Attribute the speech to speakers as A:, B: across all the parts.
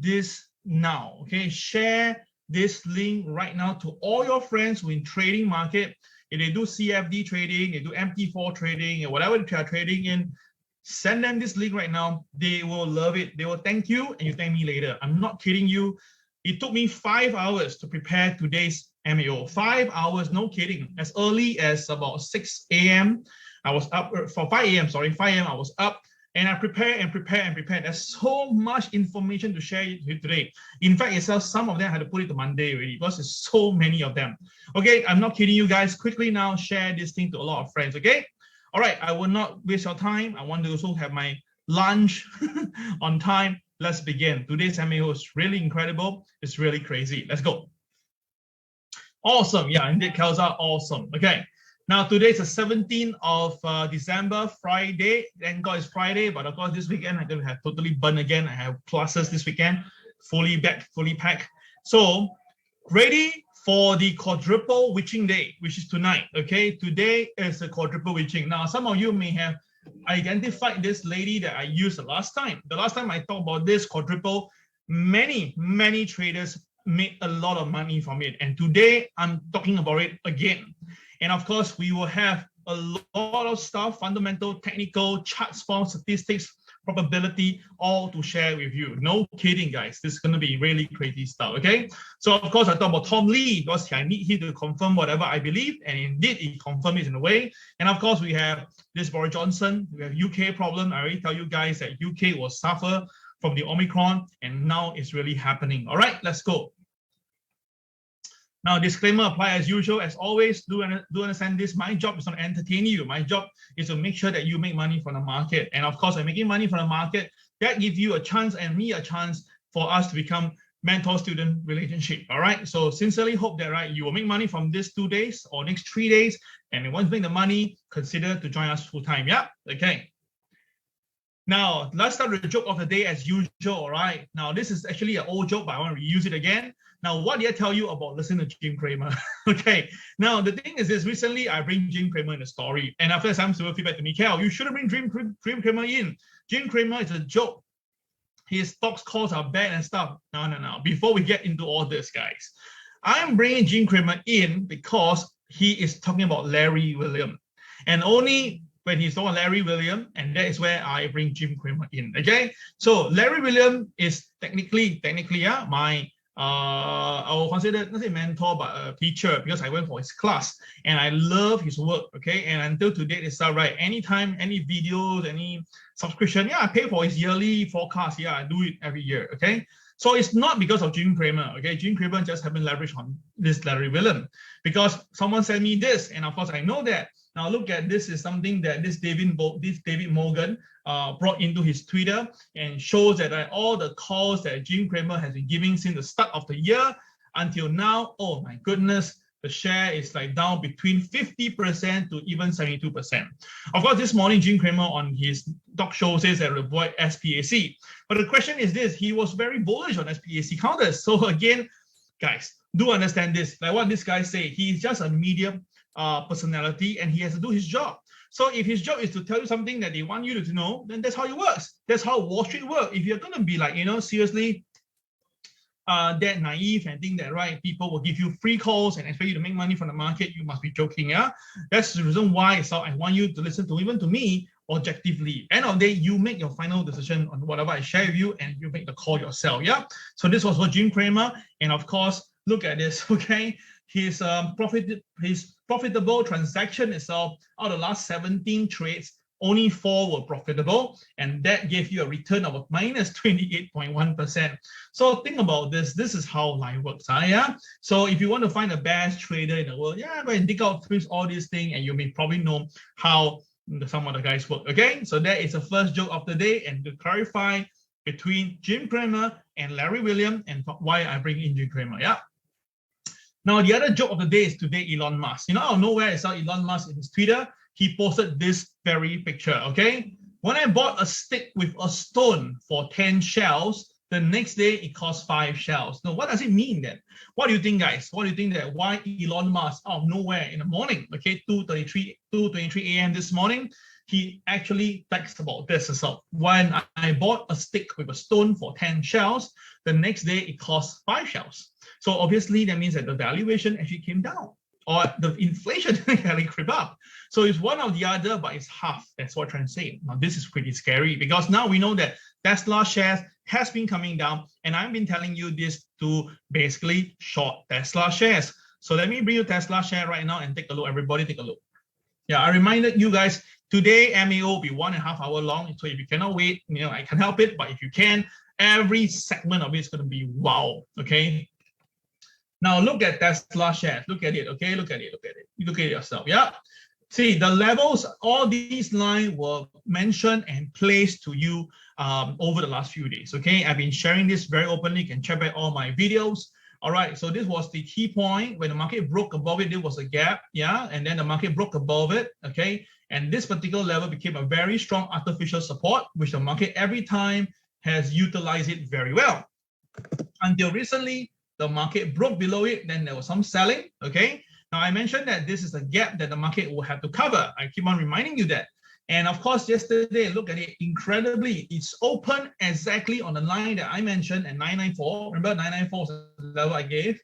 A: this now, okay? Share this link right now to all your friends who in trading market. If they do CFD trading, they do MT4 trading, or whatever they are trading in, send them this link right now. They will love it. They will thank you, and you thank me later. I'm not kidding you. It took me 5 hours to prepare today's MAO. 5 hours, no kidding. As early as about 6 a.m. I was up for 5 a.m. Sorry, 5 a.m. I was up. And I prepare and prepare and prepare. There's so much information to share today. In fact, itself, some of them I had to put it to Monday already because there's so many of them. Okay, I'm not kidding you guys. Quickly now, share this thing to a lot of friends, okay? All right, I will not waste your time. I want to also have my lunch on time. Let's begin. Today's MAO is really incredible. It's really crazy. Let's go. Awesome. Yeah, indeed, Kelsa, awesome. Okay. Now, today is the 17th of December, Friday. Thank God it's Friday, but of course, this weekend I'm going to have totally burned again. I have classes this weekend, fully back, fully packed. So, ready for the quadruple witching day, which is tonight. Okay, today is a quadruple witching. Now, some of you may have identified this lady that I used the last time. The last time I talked about this quadruple, many traders made a lot of money from it. And today I'm talking about it again. And of course, we will have a lot of stuff, fundamental, technical, charts, form, statistics, probability, all to share with you. No kidding, guys. This is going to be really crazy stuff, okay? So, of course, I talk about Tom Lee because I need him to confirm whatever I believe, and indeed, he confirmed it in a way. And, of course, we have this Boris Johnson. We have UK problem. I already tell you guys that UK will suffer from the Omicron, and now it's really happening. All right, let's go. Now, disclaimer apply as usual. As always, do understand this. My job is not to entertain you. My job is to make sure that you make money from the market. And of course, I'm making money from the market. That gives you a chance and me a chance for us to become mentor-student relationship. All right. So sincerely hope that you will make money from these 2 days or next 3 days. And once you make the money, consider to join us full time. Yeah. Okay. Now, let's start with the joke of the day as usual. All right. Now, this is actually an old joke, but I want to reuse it again. Now, what did I tell you about listening to Jim Cramer? Okay. Now, the thing is this. Recently, I bring Jim Cramer in the story. And after some people feedback to me, Kel, you shouldn't bring Jim Cramer in. Jim Cramer is a joke. His stocks calls are bad and stuff. No. Before we get into all this, guys, I'm bringing Jim Cramer in because he is talking about Larry William. And only when he's talking about Larry William, and that is where I bring Jim Cramer in, okay? So Larry William is technically, my I will consider not a mentor but a teacher because I went for his class and I love his work. Okay, and until today it's right. Anytime, any videos, any subscription, I pay for his yearly forecast. I do it every year. Okay, so it's not because of Jim Cramer. Okay, Jim Cramer just haven't leveraged on this Larry William because someone sent me this, and of course I know that. Now look at this is something that this David Morgan brought into his Twitter and shows that all the calls that Jim Cramer has been giving since the start of the year until now, oh my goodness, the share is like down between 50% to even 72%. Of course, this morning, Jim Cramer on his talk show says that avoid SPAC. But the question is this, he was very bullish on SPAC counters. So again, guys, do understand this. Like what this guy say, he's just a medium personality and he has to do his job. So if his job is to tell you something that they want you to know, then that's how it works. That's how Wall Street works. If you're going to be like, seriously that naive and think that, people will give you free calls and expect you to make money from the market, you must be joking, yeah? That's the reason why I want you to listen to even to me objectively. End of the day, you make your final decision on whatever I share with you and you make the call yourself, yeah? So this was for Jim Cramer. And of course, look at this, okay? His profitable transaction itself, out of the last 17 trades, only 4 were profitable, and that gave you a return of minus 28.1%. So think about this. This is how life works, yeah? So if you want to find the best trader in the world, go and dig out all these things, and you may probably know how some of the guys work, okay? So that is the first joke of the day, and to clarify between Jim Cramer and Larry William, and why I bring in Jim Cramer, yeah? Now, the other joke of the day is today Elon Musk. Out of nowhere, I saw Elon Musk in his Twitter. He posted this very picture, okay? When I bought a stick with a stone for 10 shells, the next day it cost 5 shells. Now, what does it mean then? What do you think, guys? What do you think that why Elon Musk out of nowhere in the morning, okay, 2:23 a.m. this morning, he actually texts about this as well. When I bought a stick with a stone for 10 shells, the next day it cost 5 shells. So obviously that means that the valuation actually came down, or the inflation actually creep up. So it's one or the other, but it's half. That's what I'm trying to say. Now this is pretty scary because now we know that Tesla shares has been coming down, and I've been telling you this to basically short Tesla shares. So let me bring you Tesla share right now and take a look. Everybody take a look. Yeah, I reminded you guys today MAO will be 1.5 hour long. So if you cannot wait, I can help it. But if you can, every segment of it is going to be wow. Okay. Now look at Tesla shares. Look at it. Okay, look at it. Look at it. You look at it yourself. Yeah. See the levels. All these lines were mentioned and placed to you over the last few days. Okay, I've been sharing this very openly. You can check back all my videos. All right, so this was the key point. When the market broke above it, there was a gap, yeah, and then the market broke above it, okay, and this particular level became a very strong artificial support, which the market every time has utilized it very well. Until recently, the market broke below it, then there was some selling, okay. Now I mentioned that this is a gap that the market will have to cover. I keep on reminding you that. And of course, yesterday, look at it, incredibly, it's open exactly on the line that I mentioned at 994. Remember, 994 was the level I gave.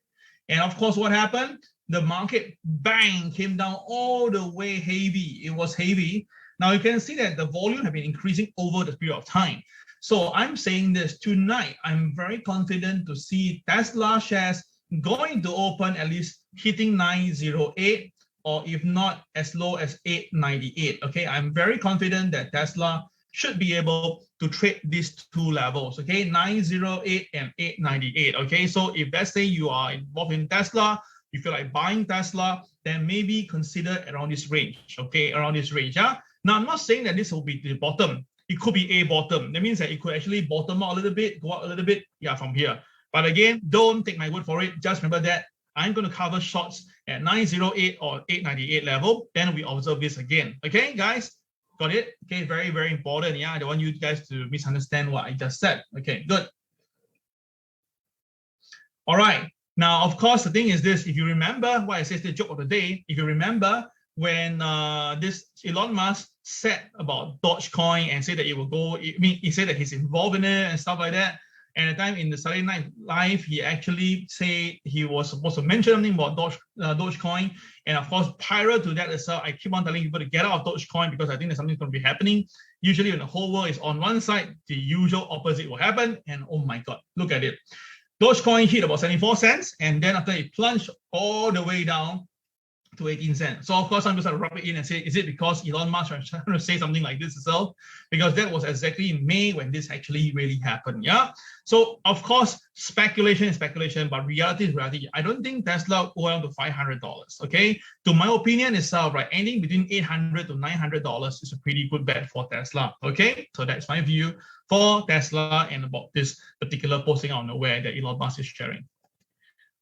A: And of course, what happened? The market, bang, came down all the way heavy. It was heavy. Now you can see that the volume have been increasing over the period of time. So I'm saying this tonight, I'm very confident to see Tesla shares going to open at least hitting 908. Or if not, as low as 898. Okay, I'm very confident that Tesla should be able to trade these two levels. Okay, 908 and 898. Okay, so if let's say you are involved in Tesla, you feel like buying Tesla, then maybe consider around this range. Okay, around this range. Yeah. Now I'm not saying that this will be the bottom. It could be a bottom. That means that it could actually bottom out a little bit, go up a little bit. Yeah, from here. But again, don't take my word for it. Just remember that I'm going to cover shorts at 908 or 898 level. Then we observe this again. Okay, guys, got it? Okay, very, very important. Yeah, I don't want you guys to misunderstand what I just said. Okay, good. All right. Now, of course, the thing is this. If you remember what I said, the joke of the day, if you remember when this Elon Musk said about Dogecoin and said that it will go, he said that he's involved in it and stuff like that. And at the time in the Saturday Night Live, he actually said he was supposed to mention something about Dogecoin. And of course, prior to that as well, I keep on telling people to get out of Dogecoin because I think there's something going to be happening. Usually when the whole world is on one side, the usual opposite will happen. And oh my God, look at it. Dogecoin hit about 74 cents. And then after it plunged all the way down to 18 cents. So of course, I'm just going to rub it in and say, is it because Elon Musk was trying to say something like this itself? Because that was exactly in May when this actually really happened. Yeah. So of course, speculation is speculation, but reality is reality. I don't think Tesla will go down to $500. Okay. To my opinion itself, right? Anything between $800 to $900 is a pretty good bet for Tesla. Okay. So that's my view for Tesla and about this particular posting on nowhere that Elon Musk is sharing.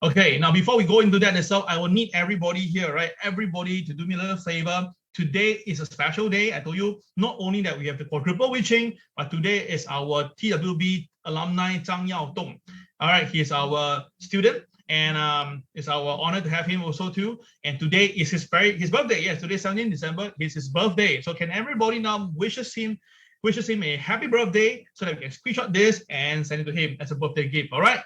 A: Okay, now before we go into that itself, I will need everybody here, right? Everybody to do me a little favor. Today is a special day. I told you not only that we have the quadruple witching, but today is our TWB alumni Zhang Yaodong. All right, he's our student, and it's our honor to have him also too. And today is his birthday. Yes, today 17 December is his birthday. So can everybody now wishes him a happy birthday so that we can screenshot this and send it to him as a birthday gift. All right.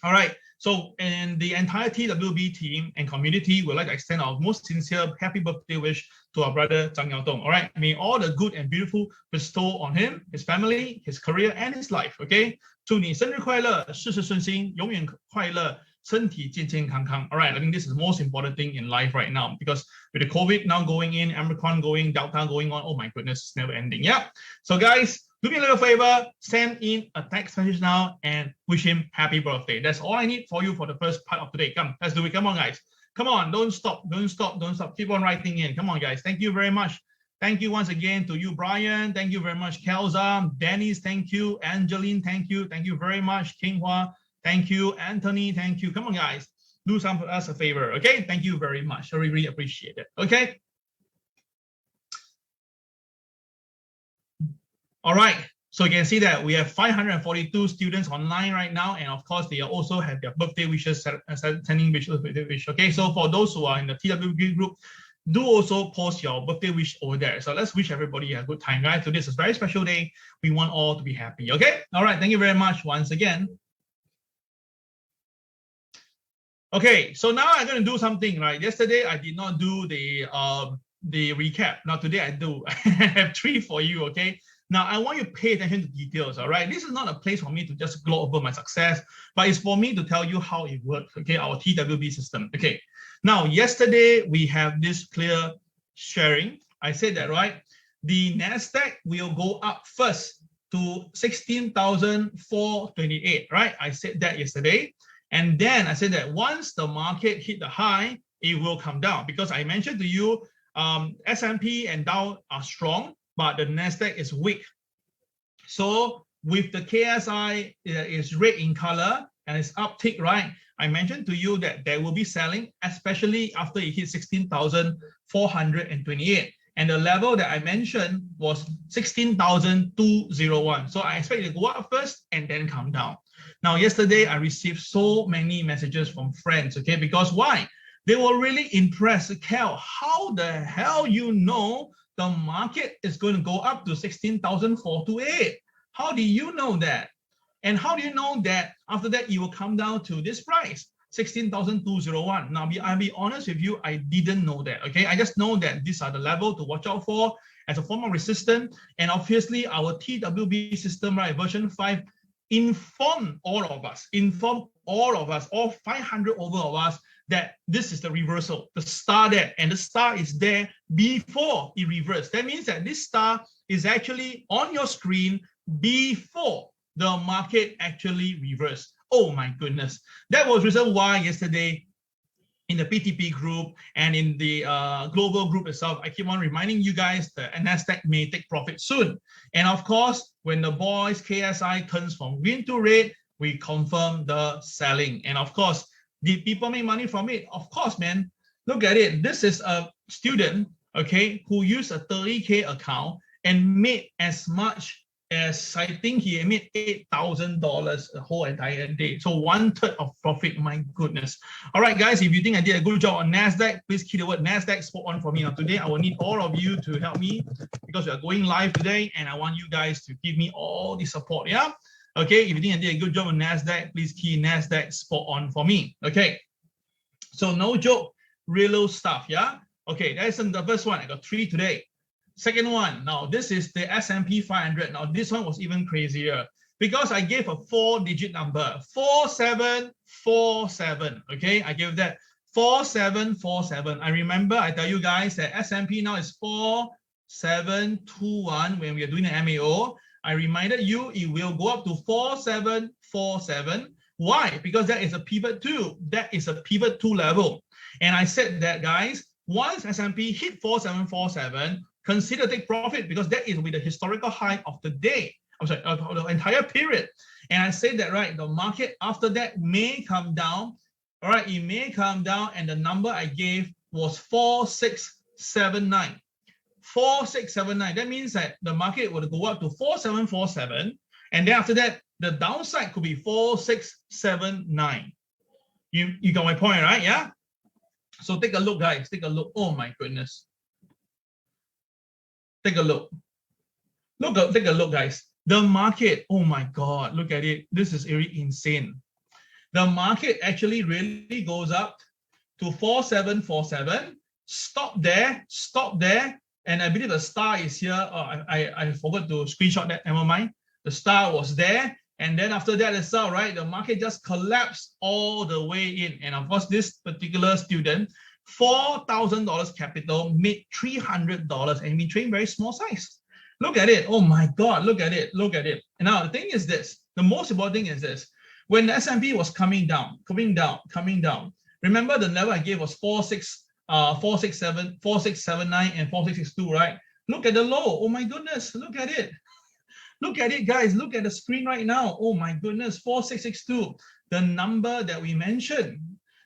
A: All right. So, and the entire TWB team and community would like to extend our most sincere happy birthday wish to our brother Zhang Yaodong. All right, may all the good and beautiful bestow on him, his family, his career, and his life. Okay, 祝你生日快乐，事事顺心，永远快乐，身体健健康康. All right, I think this is the most important thing in life right now because with the COVID now going in, Omicron going, Delta going on, oh my goodness, it's never ending. Yeah. So guys, do me a little favor, send in a text message now and wish him happy birthday. That's all I need for you for the first part of today. Come, let's do it. Come on, guys. Come on, don't stop. Keep on writing in. Come on, guys. Thank you very much. Thank you once again to you, Brian. Thank you very much, Kelza. Dennis, thank you. Angeline, thank you. Thank you very much. Kinghua, thank you. Anthony, thank you. Come on, guys. Do us a favor, okay? Thank you very much. I really appreciate it, okay? All right, so you can see that we have 542 students online right now, and of course, they also have their birthday wishes, sending wishes. Okay, so for those who are in the TWB group, do also post your birthday wish over there. So let's wish everybody a good time, right? So this is a very special day. We want all to be happy, okay? All right, thank you very much once again. Okay, so now I'm going to do something, right? Yesterday, I did not do the recap. Now today I do. I have 3 for you, okay? Now I want you to pay attention to details, all right? This is not a place for me to just gloat over my success, but it's for me to tell you how it works, okay? Our TWB system, okay? Now, yesterday we have this clear sharing. I said that, right? The NASDAQ will go up first to 16,428, right? I said that yesterday. And then I said that once the market hit the high, it will come down because I mentioned to you S&P and Dow are strong, but the NASDAQ is weak. So with the KSI is red in color and it's uptick, right? I mentioned to you that there will be selling, especially after it hit 16,428. And the level that I mentioned was 16,201. So I expect it to go up first and then come down. Now, yesterday I received so many messages from friends, okay? Because why? They were really impressed. Cal, how the hell you know the market is going to go up to 16,428? How do you know that? And how do you know that after that it will come down to this price, 16,201? Now, I'll be honest with you, I didn't know that, okay? I just know that these are the level to watch out for as a form of resistance. And obviously our TWB system, right, version 5, inform all of us, all 500 over of us, that this is the reversal, the star there, and the star is there before it reversed. That means that this star is actually on your screen before the market actually reversed. Oh my goodness. That was the reason why yesterday in the PTP group and in the global group itself, I keep on reminding you guys that NASDAQ may take profit soon. And of course, when the boys KSI turns from green to red, we confirm the selling. And of course, did people make money from it? Of course, man. Look at it. This is a student, okay, who used a 30K account and made as much as, I think he made $8,000 a whole entire day. So 1/3 of profit, my goodness. All right, guys, if you think I did a good job on NASDAQ, please key the word NASDAQ spot on for me. Now today, I will need all of you to help me because we are going live today and I want you guys to give me all the support, yeah? Okay, if you think I did a good job on NASDAQ, please key NASDAQ spot on for me, okay? So no joke, real stuff, yeah? Okay, that's the first one. I got 3 today. Second one, now this is the S&P 500. Now this one was even crazier because I gave a 4-digit number, 4747, okay? I gave that 4747. I remember I tell you guys that S&P now is 4721 when we are doing the MAO. I reminded you it will go up to 4747. Why? Because that is a pivot 2. That is a pivot 2 level. And I said that, guys, once S&P hit 4747, consider take profit because that is with the historical high of the day. I'm sorry, of the entire period. And I said that, right, the market after that may come down. All right, it may come down, and the number I gave was 4679. 4679. That means that the market will go up to 4747, and then after that, the downside could be 4679. You got my point, right? Yeah. So take a look, guys. Take a look. Oh my goodness. Take a look. Take a look, guys. The market. Oh my God. Look at it. This is really insane. The market actually really goes up to 4747. Stop there. Stop there. And I believe the star is here. Oh, I forgot to screenshot that. Never mind. The star was there. And then after that itself, right, the market just collapsed all the way in. And of course, this particular student, $4,000 capital, made $300 and been trading very small size. Look at it. Oh my God, look at it. Look at it. And now the thing is this. The most important thing is this. When the S&P was coming down. Remember the level I gave was 467, 4679, and 4662, right? Look at the low. Oh my goodness. Look at it. Look at it, guys. Look at the screen right now. Oh my goodness, 4662, the number that we mentioned.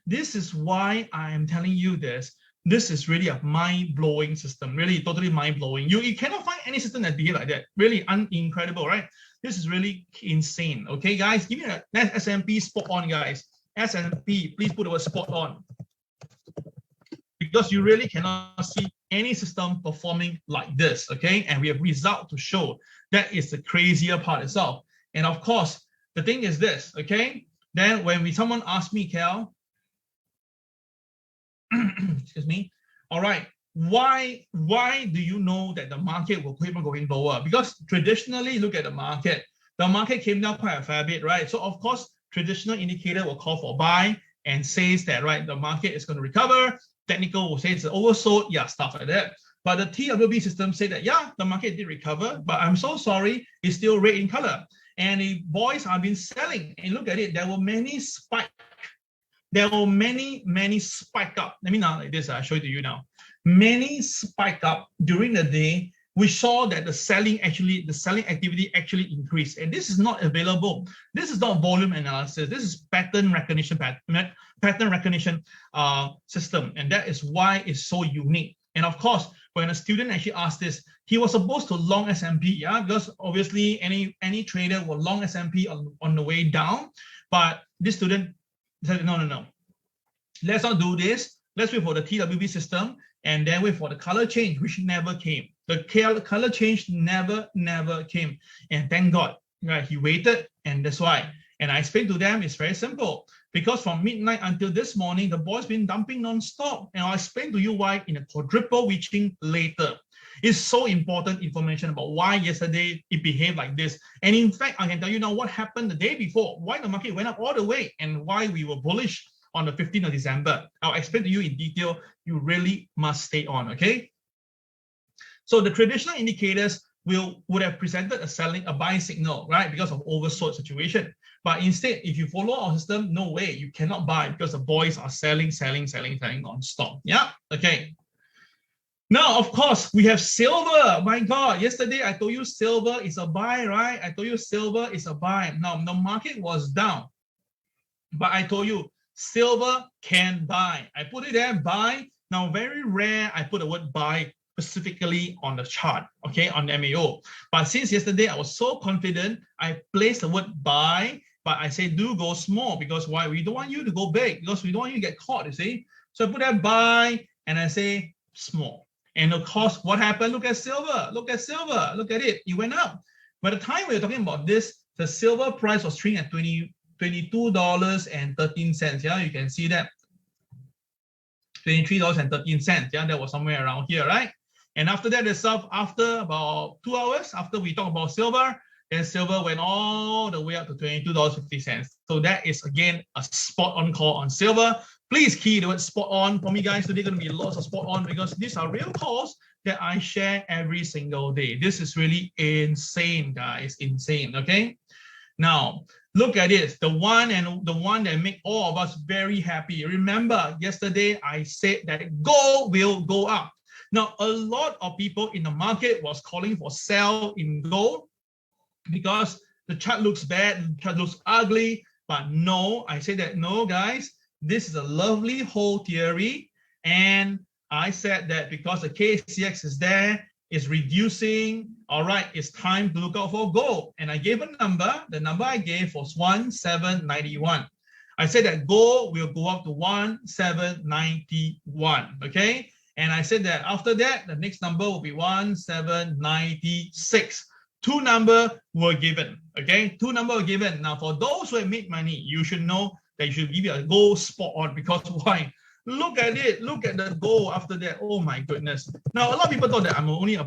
A: This is why I am telling you this. This is really a mind-blowing system, really totally mind-blowing. You cannot find any system that behave like that. Really incredible, right? This is really insane. Okay, guys, give me a S&P spot on, guys. S&P, please put the word spot on. because you really cannot see any system performing like this, okay? And we have result to show. That is the crazier part itself. And of course, the thing is this, okay? Then when someone asks me, Cal, excuse me, all right, why do you know that the market will keep on going lower? Because traditionally, look at the market came down quite a fair bit, right? So of course, traditional indicator will call for buy and says that, right, the market is going to recover. Technical will say it's oversold, yeah, stuff like that. But the TWB system said that, yeah, the market did recover, but I'm so sorry, it's still red in color. And the boys have been selling. And look at it, there were many spike. There were many spike up. Let me now like this, I'll show it to you now. Many spike up during the day. We saw that the selling activity actually increased. And this is not available. This is not volume analysis. This is pattern recognition system. And that is why it's so unique. And of course, when a student actually asked this, he was supposed to long S&P, yeah, because obviously any trader will long S&P on the way down. But this student said, no. Let's not do this. Let's wait for the TWB system and then wait for the color change, which never came. The color change never came. And thank God, right? He waited, and that's why. And I explained to them, it's very simple. Because from midnight until this morning, the boys been dumping non-stop. And I'll explain to you why in a quadruple reaching later. It's so important information about why yesterday it behaved like this. And in fact, I can tell you now what happened the day before, why the market went up all the way, and why we were bullish on the 15th of December. I'll explain to you in detail. You really must stay on, okay? So the traditional indicators would have presented a buy signal, right? Because of oversold situation. But instead, if you follow our system, no way, you cannot buy because the boys are selling non-stop. Yeah, okay. Now, of course, we have silver. My God, yesterday I told you silver is a buy, right? I told you silver is a buy. Now, the market was down, but I told you silver can buy. I put it there, buy. Now, very rare, I put the word buy specifically on the chart, okay, on the MAO. But since yesterday I was so confident, I placed the word buy, but I say do go small because why? We don't want you to go big because we don't want you to get caught, you see. So I put that buy and I say small. And of course, what happened? Look at silver, look at it, it went up. By the time we were talking about this, the silver price was trading at $22.13, yeah, you can see that. $23.13, yeah, that was somewhere around here, right? And after that itself, after about 2 hours, after we talk about silver, then silver went all the way up to $22.50. So that is again a spot on call on silver. Please key the word spot on for me, guys. Today going to be lots of spot on because these are real calls that I share every single day. This is really insane, guys, insane, okay? Now, look at this, the one that make all of us very happy. Remember, yesterday I said that gold will go up. Now, a lot of people in the market was calling for sell in gold because the chart looks bad, the chart looks ugly, but no, I say that no, guys, this is a lovely whole theory. And I said that because the KCX is there, is reducing, all right, it's time to look out for gold. And I gave a number, the number I gave was 1791. I said that gold will go up to 1791, okay? And I said that after that, the next number will be 1796. Two numbers were given, okay? Two numbers were given. Now, for those who have made money, you should know that you should give it a gold spot on because why? Look at it. Look at the gold after that. Oh my goodness. Now, a lot of people thought that I'm always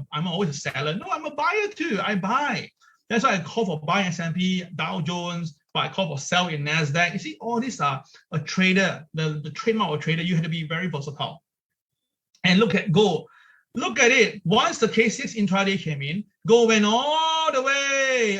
A: a seller. No, I'm a buyer too. I buy. That's why I call for buy S&P, Dow Jones, but I call for sell in NASDAQ. You see, all these are a trader. The trademark of a trader, you have to be very versatile. And look at gold. Look at it. Once the K6 intraday came in, gold went all the way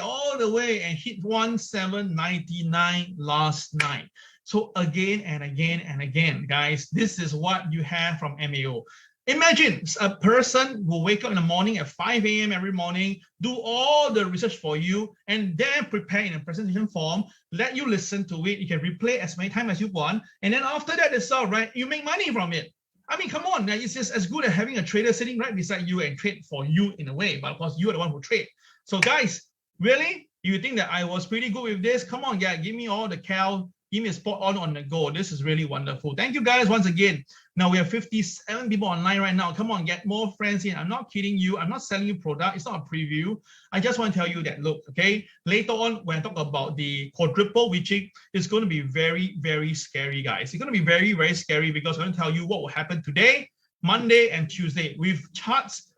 A: and hit 1799 last night. So again and again, guys, this is what you have from MAO. Imagine a person who wake up in the morning at 5 a.m. every morning, do all the research for you, and then prepare in a presentation form, let you listen to it. You can replay as many times as you want. And then after that itself, right, you make money from it. I mean, come on, it's just as good as having a trader sitting right beside you and trade for you in a way, but of course, you are the one who trade. So guys, really? You think that I was pretty good with this? Come on, yeah, give me all the Cal give me a spot on the go. This is really wonderful. Thank you guys once again. Now we have 57 people online right now. Come on, get more friends in. I'm not kidding you. I'm not selling you product. It's not a preview. I just want to tell you that, look, okay, later on when I talk about the quadruple witching, it's going to be very, very scary, guys. It's going to be very, very scary because I'm going to tell you what will happen today, Monday and Tuesday with charts,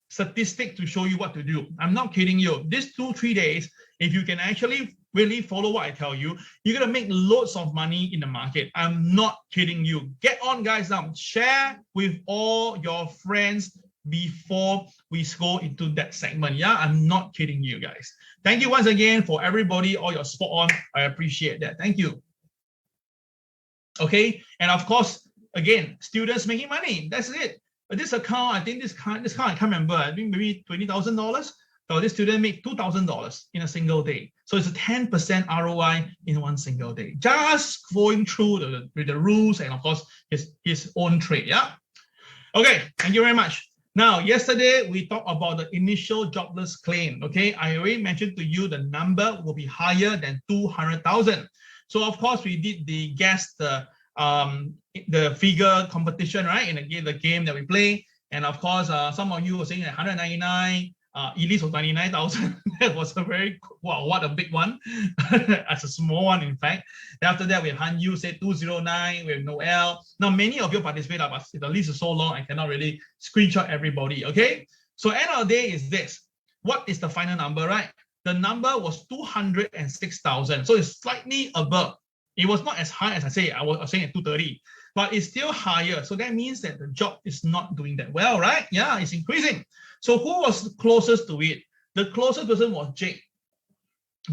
A: statistics to show you what to do. I'm not kidding you. These 2-3 days, if you can actually really follow what I tell you, you're going to make loads of money in the market. I'm not kidding you. Get on, guys, now. Share with all your friends before we go into that segment. Yeah, I'm not kidding you, guys. Thank you once again for everybody, all your spot on. I appreciate that. Thank you. Okay, and of course, again, students making money. That's it. But this account, I think this account, I can't remember. I think maybe $20,000. So this student made $2,000 in a single day. So it's a 10% ROI in one single day. Just going through the rules and of course his own trade. Yeah. Okay. Thank you very much. Now, yesterday we talked about the initial jobless claim. Okay, I already mentioned to you the number will be higher than 200,000. So of course we did the guess the figure competition, right? In the game that we play, and of course some of you were saying that 199. Elise was 99,000. That was a very, wow, what a big one. As a small one, in fact. Then after that, we have Han Yu said 209. We have Noel. Now, many of you participate, but the list is so long, I cannot really screenshot everybody. Okay. So, end of the day is this. What is the final number, right? The number was 206,000. So, it's slightly above. It was not as high as I was saying at 230, but it's still higher. So, that means that the job is not doing that well, right? Yeah, it's increasing. So who was closest to it? The closest person was Jake.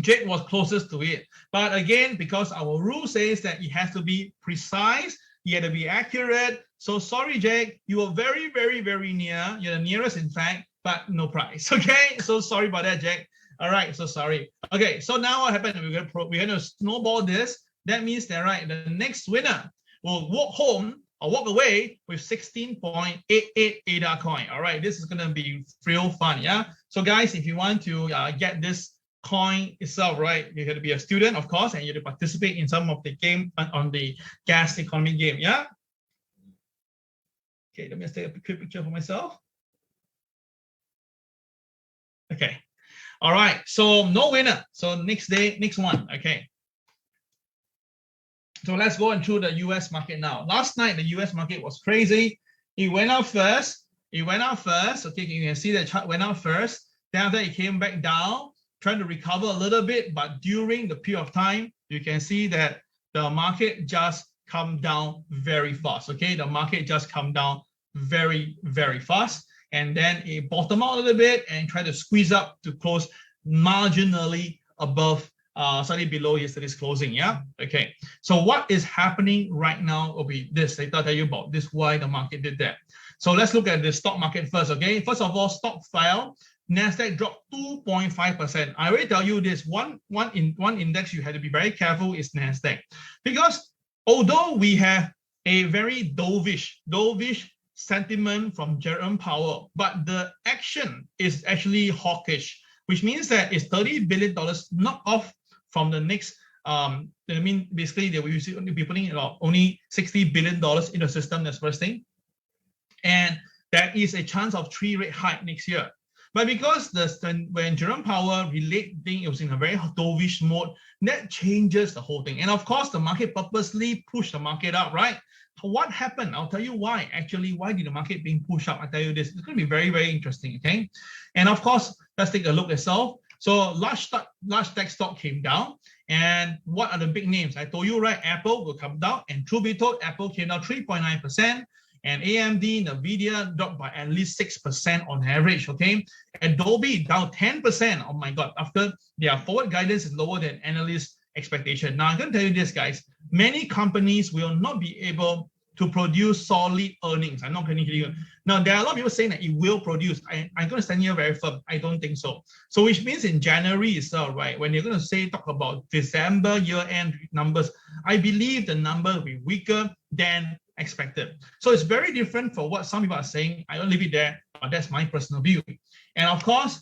A: Jake was closest to it. But again, because our rule says that it has to be precise, you have to be accurate. So sorry, Jake, you were very, very, very near. You're the nearest, in fact, but no price. Okay, so sorry about that, Jake. All right, so sorry. Okay, so now what happened? We're going to snowball this. That means that, right, the next winner will walk home or walk away with 16.88 ADA coin. All right, this is going to be real fun, yeah? So guys, if you want to get this coin itself, right, you have to be a student, of course, and you have to participate in some of the game on the gas economy game, yeah? Okay, let me just take a quick picture for myself. Okay, all right, so no winner. So next one, okay. So let's go into the US market now. Last night, the US market was crazy. It went up first. Okay, you can see the chart went up first. Then after it came back down, trying to recover a little bit. But during the period of time, you can see that the market just come down very fast. Okay, the market just come down very, very fast. And then it bottom out a little bit and try to squeeze up to close marginally above slightly below yesterday's closing, yeah? Okay, so what is happening right now will be this. Later I'll tell you about this, why the market did that. So let's look at the stock market first, okay? First of all, stock fell. NASDAQ dropped 2.5%. I already tell you this, one index you have to be very careful is NASDAQ. Because although we have a very dovish sentiment from Jerome Powell, but the action is actually hawkish, which means that it's $30 billion knocked off from the next, I mean, basically they will be putting only $60 billion in the system, that's first thing. And there is a chance of 3 rate hike next year. But because when Jerome Powell relayed thing, it was in a very dovish mode, that changes the whole thing. And of course, the market purposely pushed the market up, right? What happened? I'll tell you why. Actually, why did the market being pushed up? I'll tell you this. It's going to be very, very interesting, okay? And of course, let's take a look itself. So large tech stock came down. And what are the big names? I told you, right? Apple will come down. And truth be told, Apple came down 3.9%. And AMD, NVIDIA dropped by at least 6% on average, okay? Adobe down 10%. Oh my God, after their forward guidance is lower than analyst expectation. Now, I'm going to tell you this, guys. Many companies will not be able to produce solid earnings. I'm not going to tell you. Now, there are a lot of people saying that it will produce. I'm going to stand here very firm. I don't think so. So, which means in January itself, right, when you're going to talk about December year-end numbers, I believe the number will be weaker than expected. So it's very different for what some people are saying. I don't leave it there, but that's my personal view. And of course,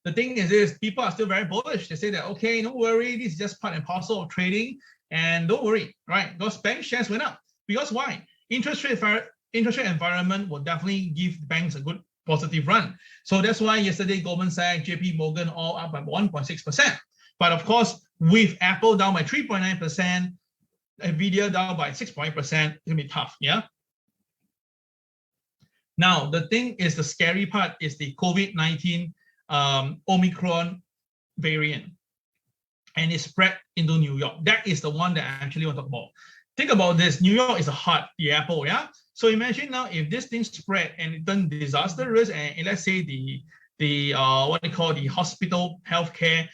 A: the thing is this, people are still very bullish. They say that, okay, don't worry, this is just part and parcel of trading, and don't worry, right? Those bank shares went up. Because why? Interest rate environment will definitely give banks a good positive run. So that's why yesterday Goldman Sachs, JP Morgan all up by 1.6%. But of course, with Apple down by 3.9%, Nvidia down by 6.8%, it's gonna be tough, yeah? Now, the thing is, the scary part is the COVID-19 Omicron variant, and it spread into New York. That is the one that I actually want to talk about. Think about this. New York is a hot, the apple, yeah? So imagine now if this thing spread and it turns disastrous, and let's say the what they call the hospital healthcare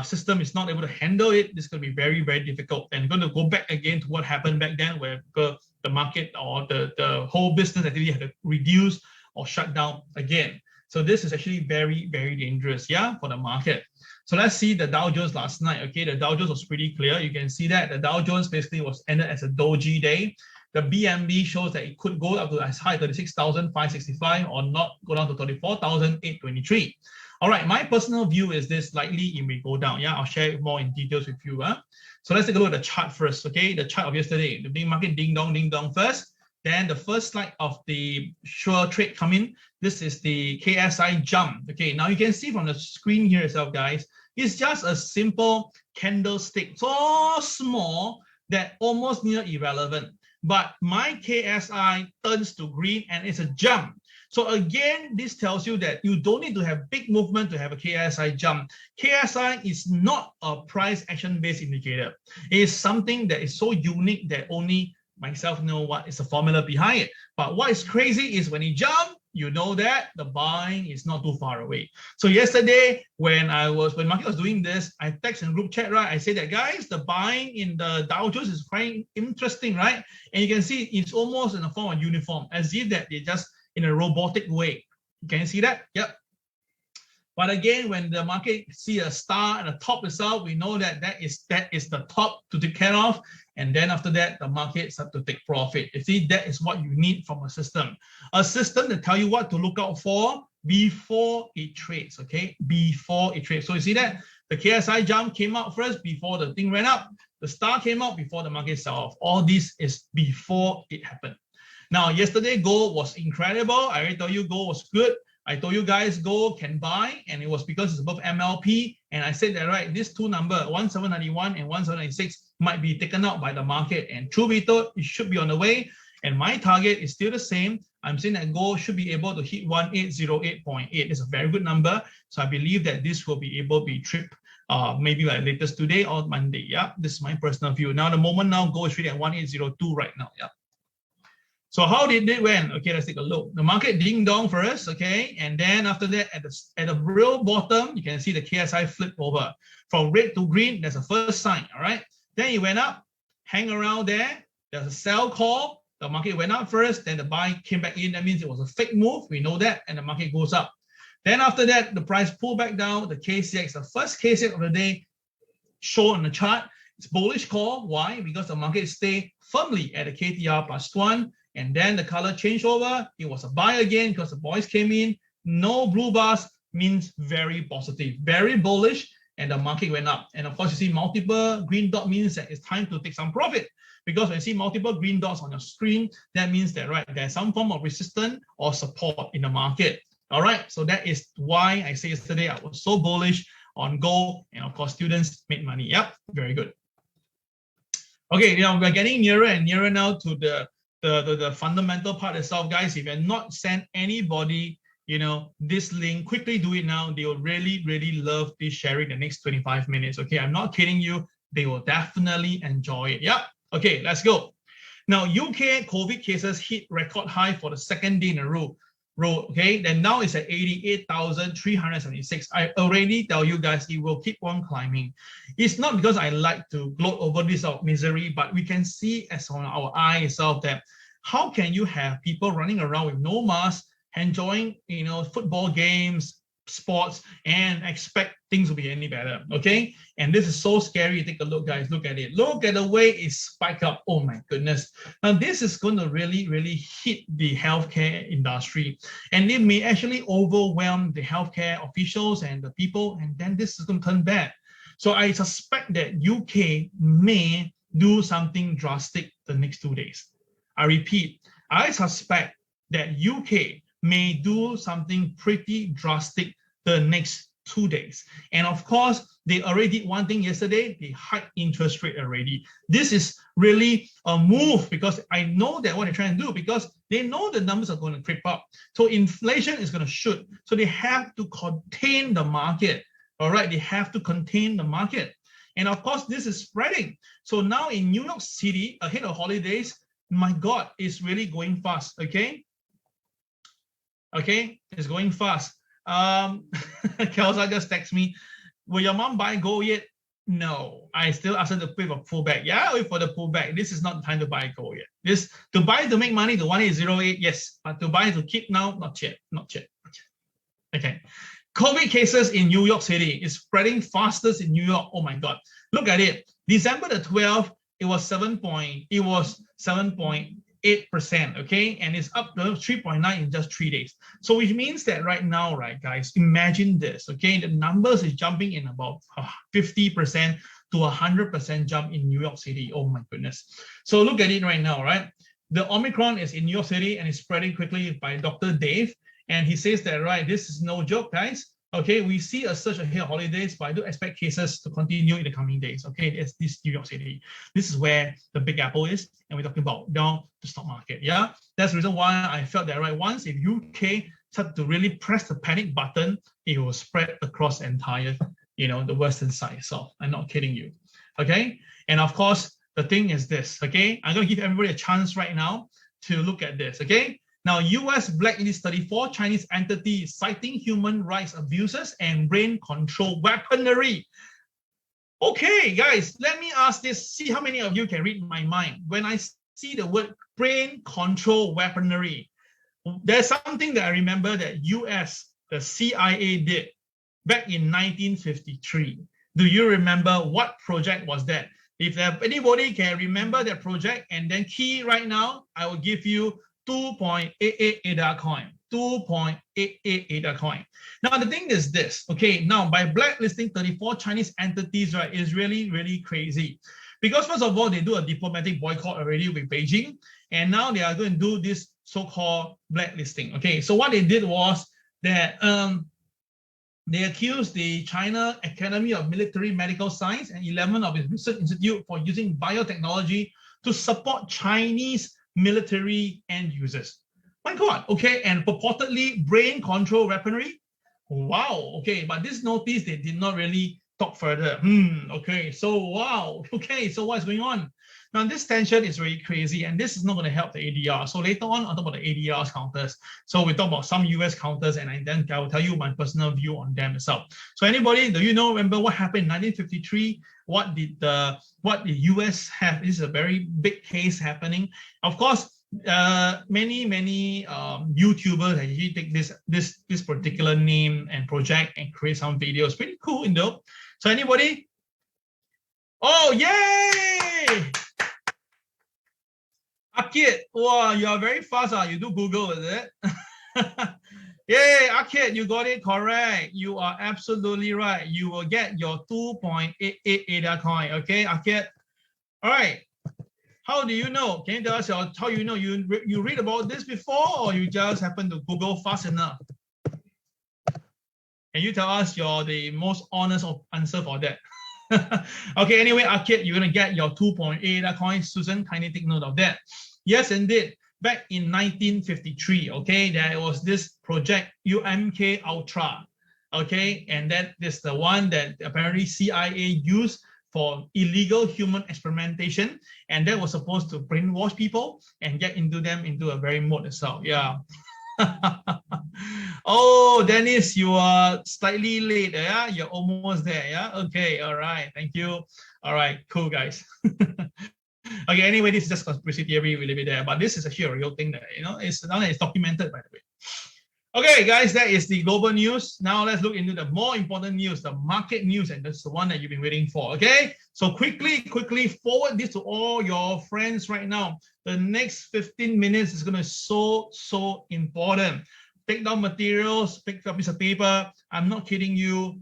A: system is not able to handle it, this is going to be very, very difficult. And going to go back again to what happened back then, where the market or the whole business activity had to reduce or shut down again. So this is actually very, very dangerous, yeah, for the market. So let's see the Dow Jones last night. Okay, the Dow Jones was pretty clear. You can see that the Dow Jones basically was ended as a doji day. The BMB shows that it could go up to as high 36,565 or not go down to 34,823. All right, my personal view is this: likely it may go down. Yeah, I'll share it more in details with you. So let's take a look at the chart first. Okay, the chart of yesterday, the big market ding dong first. Then the first slide of the sure trade come in. This is the KSI jump. Okay, now you can see from the screen here itself, guys, it's just a simple candlestick, so small that almost near irrelevant. But my KSI turns to green and it's a jump. So again, this tells you that you don't need to have big movement to have a KSI jump. KSI is not a price action based indicator. It is something that is so unique that only myself know what is the formula behind it. But what is crazy is when it jump, you know that the buying is not too far away. So yesterday, when market was doing this, I text in group chat, right? I said that, guys, the buying in the Dow Jones is quite interesting, right? And you can see it's almost in a form of uniform, as if that they're just in a robotic way. Can you see that? Yep. But again, when the market see a star at the top itself, we know that that is the top to take care of. And then after that, the market starts to take profit. You see, that is what you need from a system. A system that tell you what to look out for before it trades, okay? Before it trades. So you see that the KSI jump came out first before the thing went up. The star came out before the market sell off. All this is before it happened. Now, yesterday, gold was incredible. I already told you gold was good. I told you guys gold can buy, and it was because it's above MLP. And I said that, right, these two numbers, 1791 and 1796, might be taken out by the market. And truth be told, it should be on the way. And my target is still the same. I'm saying that gold should be able to hit 1808.8. It's a very good number. So I believe that this will be able to be tripped maybe like latest today or Monday. Yeah, this is my personal view. Now, the moment now, gold is trading at 1802 right now. Yeah. So how did it went? Okay, let's take a look. The market ding dong first, okay, and then after that, at the real bottom, you can see the KSI flip over from red to green. That's the first sign. All right. Then it went up, hang around there. There's a sell call. The market went up first, then the buy came back in. That means it was a fake move. We know that, and the market goes up. Then after that, the price pulled back down. The KCX, the first KCX of the day, shown on the chart. It's bullish call. Why? Because the market stayed firmly at the KTR +1. And then the color changed over. It was a buy again because the boys came in. No blue bars means very positive, very bullish, and the market went up. And of course, you see multiple green dot means that it's time to take some profit. Because when you see multiple green dots on your screen, that means that, right, there's some form of resistance or support in the market. All right, so that is why I say yesterday I was so bullish on gold, and of course, students made money. Yep, very good. Okay, now we're getting nearer and nearer now to the fundamental part itself, guys. If you're not sent anybody, this link, quickly do it now. They will really, really love this sharing the next 25 minutes. Okay, I'm not kidding you. They will definitely enjoy it. Yeah. Okay, let's go. Now, UK COVID cases hit record high for the second day in a row. Okay, then now it's at 88,376. I already tell you guys it will keep on climbing. It's not because I like to gloat over this misery, but we can see as on our eye itself that how can you have people running around with no mask, enjoying football games, sports and expect things will be any better. Okay, and this is so scary. Take a look, guys. Look at it. Look at the way it spiked up. Oh my goodness. Now this is going to really hit the healthcare industry, and it may actually overwhelm the healthcare officials and the people, and then this is going to turn bad. So I suspect that UK may do something drastic the next 2 days. I repeat, I suspect that UK may do something pretty drastic the next 2 days. And of course, they already did one thing yesterday, they hiked interest rate already. This is really a move because I know that what they're trying to do, because they know the numbers are going to creep up. So inflation is going to shoot. So they have to contain the market. All right, they have to contain the market. And of course, this is spreading. So now in New York City, ahead of holidays, my God, it's really going fast, okay? Okay, it's going fast. Kelsa just text me, will your mom buy gold yet? No, I still ask her to pay for pullback. Yeah, wait for the pullback. This is not the time to buy gold yet. This to buy to make money, the 1808, yes, but to buy to keep now, not yet. Okay. COVID cases in New York City is spreading fastest in New York. Oh my God. Look at it. December the 12th, it was 7.8%, okay? And it's up to 3.9 in just 3 days. So which means that right now, right, guys, imagine this, okay? The numbers is jumping in about 50% to 100% jump in New York City. Oh my goodness. So look at it right now, right? The Omicron is in New York City and it's spreading quickly by Dr. Dave. And he says that, right, this is no joke, guys. Okay, we see a surge ahead of holidays, but I do expect cases to continue in the coming days. Okay, it's this New York City. This is where the big apple is, and we're talking about down the stock market. Yeah, that's the reason why I felt that, right, once if UK start to really press the panic button, it will spread across the entire, the western side. So I'm not kidding you. Okay, and of course, the thing is this. Okay, I'm going to give everybody a chance right now to look at this. Okay. Now, US blacklists 34 Chinese entities citing human rights abuses and brain control weaponry. Okay, guys, let me ask this. See how many of you can read my mind. When I see the word brain control weaponry, there's something that I remember that US, the CIA did back in 1953. Do you remember what project was that? If anybody can remember that project and then key right now, I will give you 2.88 ADA coin, 2.88 ADA coin. Now, the thing is this, okay, now by blacklisting 34 Chinese entities, right, is really crazy. Because first of all, they do a diplomatic boycott already with Beijing, and now they are going to do this so-called blacklisting. Okay, so what they did was that they accused the China Academy of Military Medical Science and 11 of its research institutes for using biotechnology to support Chinese military end users. My God, okay, and purportedly brain control weaponry. Wow, okay, but this notice, they did not really talk further. Okay, so wow, okay, so what's going on? Now, this tension is really crazy, and this is not going to help the ADR. So later on, I'll talk about the ADR counters. So we talk about some US counters, and then I will tell you my personal view on them as well. So anybody, do you remember what happened in 1953? What did the US have? This is a very big case happening. Of course, many YouTubers actually take this particular name and project and create some videos. Pretty cool, So anybody? Oh, yay! Akid, wow, you are very fast. You do Google, is it? Yay, Akid, you got it correct. You are absolutely right. You will get your 2.88 ADA coin. Okay, Akid. All right. How do you know? Can you tell us how you know? You read about this before, or you just happen to Google fast enough? Can you tell us the most honest answer for that? Okay, anyway, Akid, you're going to get your 2.8 coin. Susan, kindly take note of that. Yes, indeed. Back in 1953, okay, there was this project UMK Ultra, okay, and that is the one that apparently CIA used for illegal human experimentation, and that was supposed to brainwash people and get them into a very mode itself. Yeah. Oh, Dennis, you are slightly late. Yeah, you're almost there. Yeah. Okay. All right. Thank you. All right. Cool, guys. Okay. Anyway, this is just conspiracy theory. We leave it there. But this is actually a real thing that it's documented, by the way. Okay, guys, that is the global news. Now let's look into the more important news, the market news, and that's the one that you've been waiting for. Okay, so quickly forward this to all your friends right now. The next 15 minutes is going to be so important. Take down materials, pick up a piece of paper. I'm not kidding you.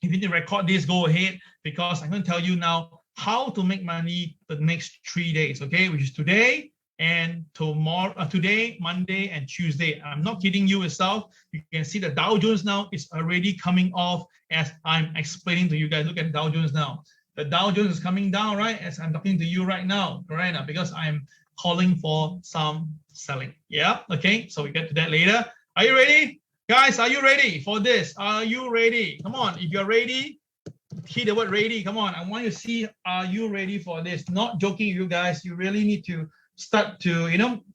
A: If you need to record this, go ahead, because I'm going to tell you now how to make money the next 3 days, okay, which is today and tomorrow, today, Monday, and Tuesday. I'm not kidding you yourself. You can see the Dow Jones now is already coming off as I'm explaining to you guys. Look at Dow Jones now. The Dow Jones is coming down, right, as I'm talking to you right now, because I'm calling for some selling. Yeah, okay, so we get to that later. Are you ready? Guys, are you ready for this? Are you ready? Come on, if you're ready, hit the word ready. Come on, I want you to see, are you ready for this? Not joking, you guys. You really need to start to,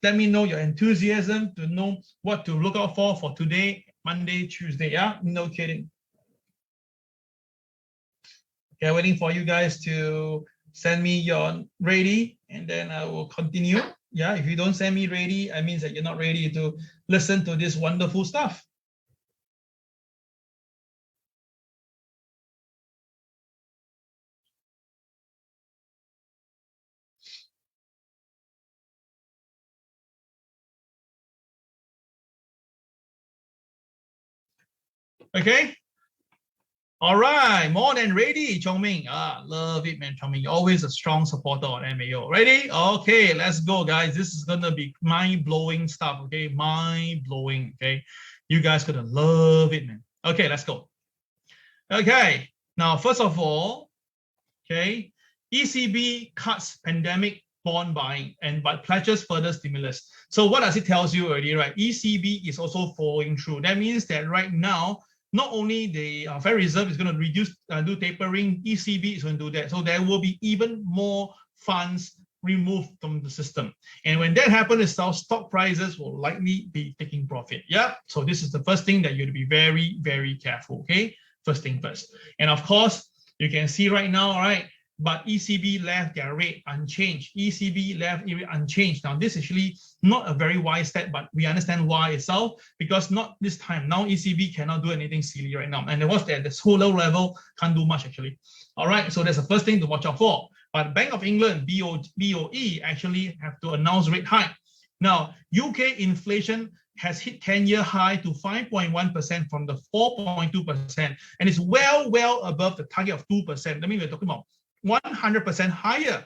A: let me know your enthusiasm to know what to look out for today, Monday, Tuesday. Yeah, no kidding. Okay, waiting for you guys to send me your ready, and then I will continue. Yeah, if you don't send me ready, it means that you're not ready to listen to this wonderful stuff. Okay. All right, more than ready, Chongming. Love it, man, Chongming. You're always a strong supporter on MAO. Ready? Okay, let's go, guys. This is gonna be mind-blowing stuff, okay? Mind-blowing, okay? You guys gonna love it, man. Okay, let's go. Okay, now, first of all, okay, ECB cuts pandemic bond buying but pledges further stimulus. So what does it tell you already, right? ECB is also following through. That means that right now, not only the Federal Reserve is going to reduce, do tapering, ECB is going to do that. So there will be even more funds removed from the system. And when that happens, stock prices will likely be taking profit. Yeah. So this is the first thing that you have to be very, very careful. Okay. First thing first. And of course, you can see right now, all right, but ECB left their rate unchanged. ECB left it unchanged. Now, this is actually not a very wise step, but we understand why itself, because not this time. Now, ECB cannot do anything silly right now. And what's that? The solar level can't do much, actually. All right, so that's the first thing to watch out for. But Bank of England, BOE, actually have to announce rate hike. Now, UK inflation has hit 10-year high to 5.1% from the 4.2%, and it's well above the target of 2%. I mean, we're talking about 100% higher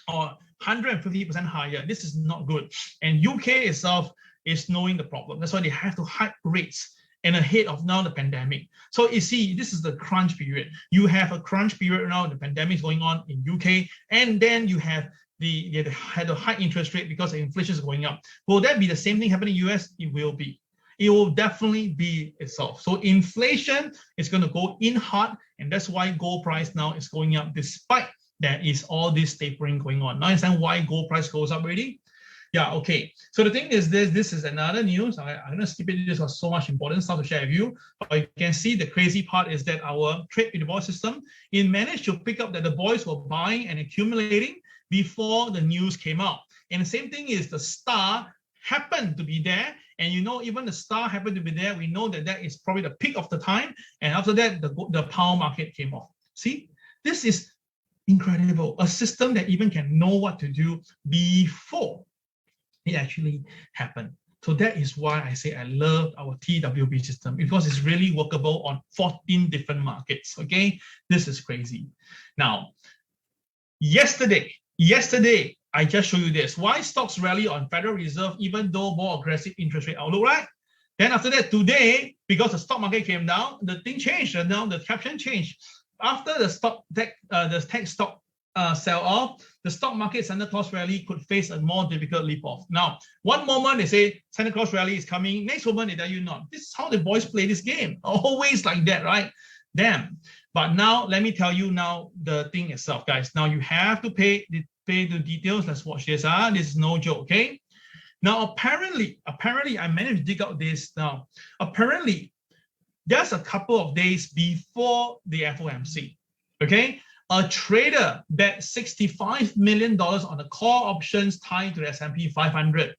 A: or 150% higher. This is not good. And UK itself is knowing the problem. That's why they have to hike rates and ahead of now the pandemic. So you see, this is the crunch period. You have a crunch period now, the pandemic is going on in UK, and then you have the high interest rate because the inflation is going up. Will that be the same thing happening in the US? It will be. It will definitely be itself. So inflation is going to go in hard, and that's why gold price now is going up despite there is all this tapering going on. Now understand why gold price goes up already? Yeah, okay. So the thing is this is another news. I'm going to skip it. This was so much important stuff to share with you. But you can see the crazy part is that our trade with the boys system, it managed to pick up that the boys were buying and accumulating before the news came out. And the same thing is the star happened to be there. And even the star happened to be there. We know that that is probably the peak of the time. And after that, the power market came off. See, this is incredible. A system that even can know what to do before it actually happened. So that is why I say I love our TWB system, because it's really workable on 14 different markets. Okay, this is crazy. Now, yesterday, I just showed you this. Why stocks rally on Federal Reserve even though more aggressive interest rate outlook, right? Then after that, today, because the stock market came down, the thing changed. Now the caption changed. After the tech stock sell off, the stock market Santa Claus rally could face a more difficult leap off. Now, one moment they say Santa Claus rally is coming, next moment they tell you not. This is how the boys play this game. Always like that, right? Damn. But now let me tell you now the thing itself, guys. Now you have to pay the details. Let's watch this. This is no joke, okay? Now apparently I managed to dig out this now. Apparently, just a couple of days before the FOMC, okay? A trader bet $65 million on the call options tied to the S&P 500.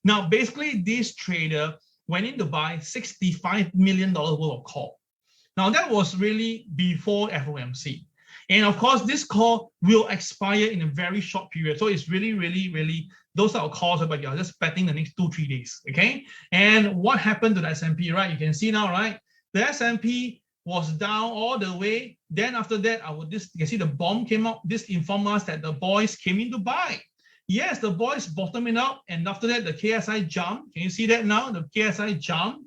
A: Now, basically, this trader went in to buy $65 million worth of call. Now that was really before FOMC. And of course, this call will expire in a very short period. So it's really, those are calls, but you're just betting the next 2-3 days, okay? And what happened to the S&P, right? You can see now, right? The S&P was down all the way. Then after that, you can see the bomb came out. This informed us that the boys came in to buy. Yes, the boys bottoming out. And after that, the KSI jumped. Can you see that now? The KSI jumped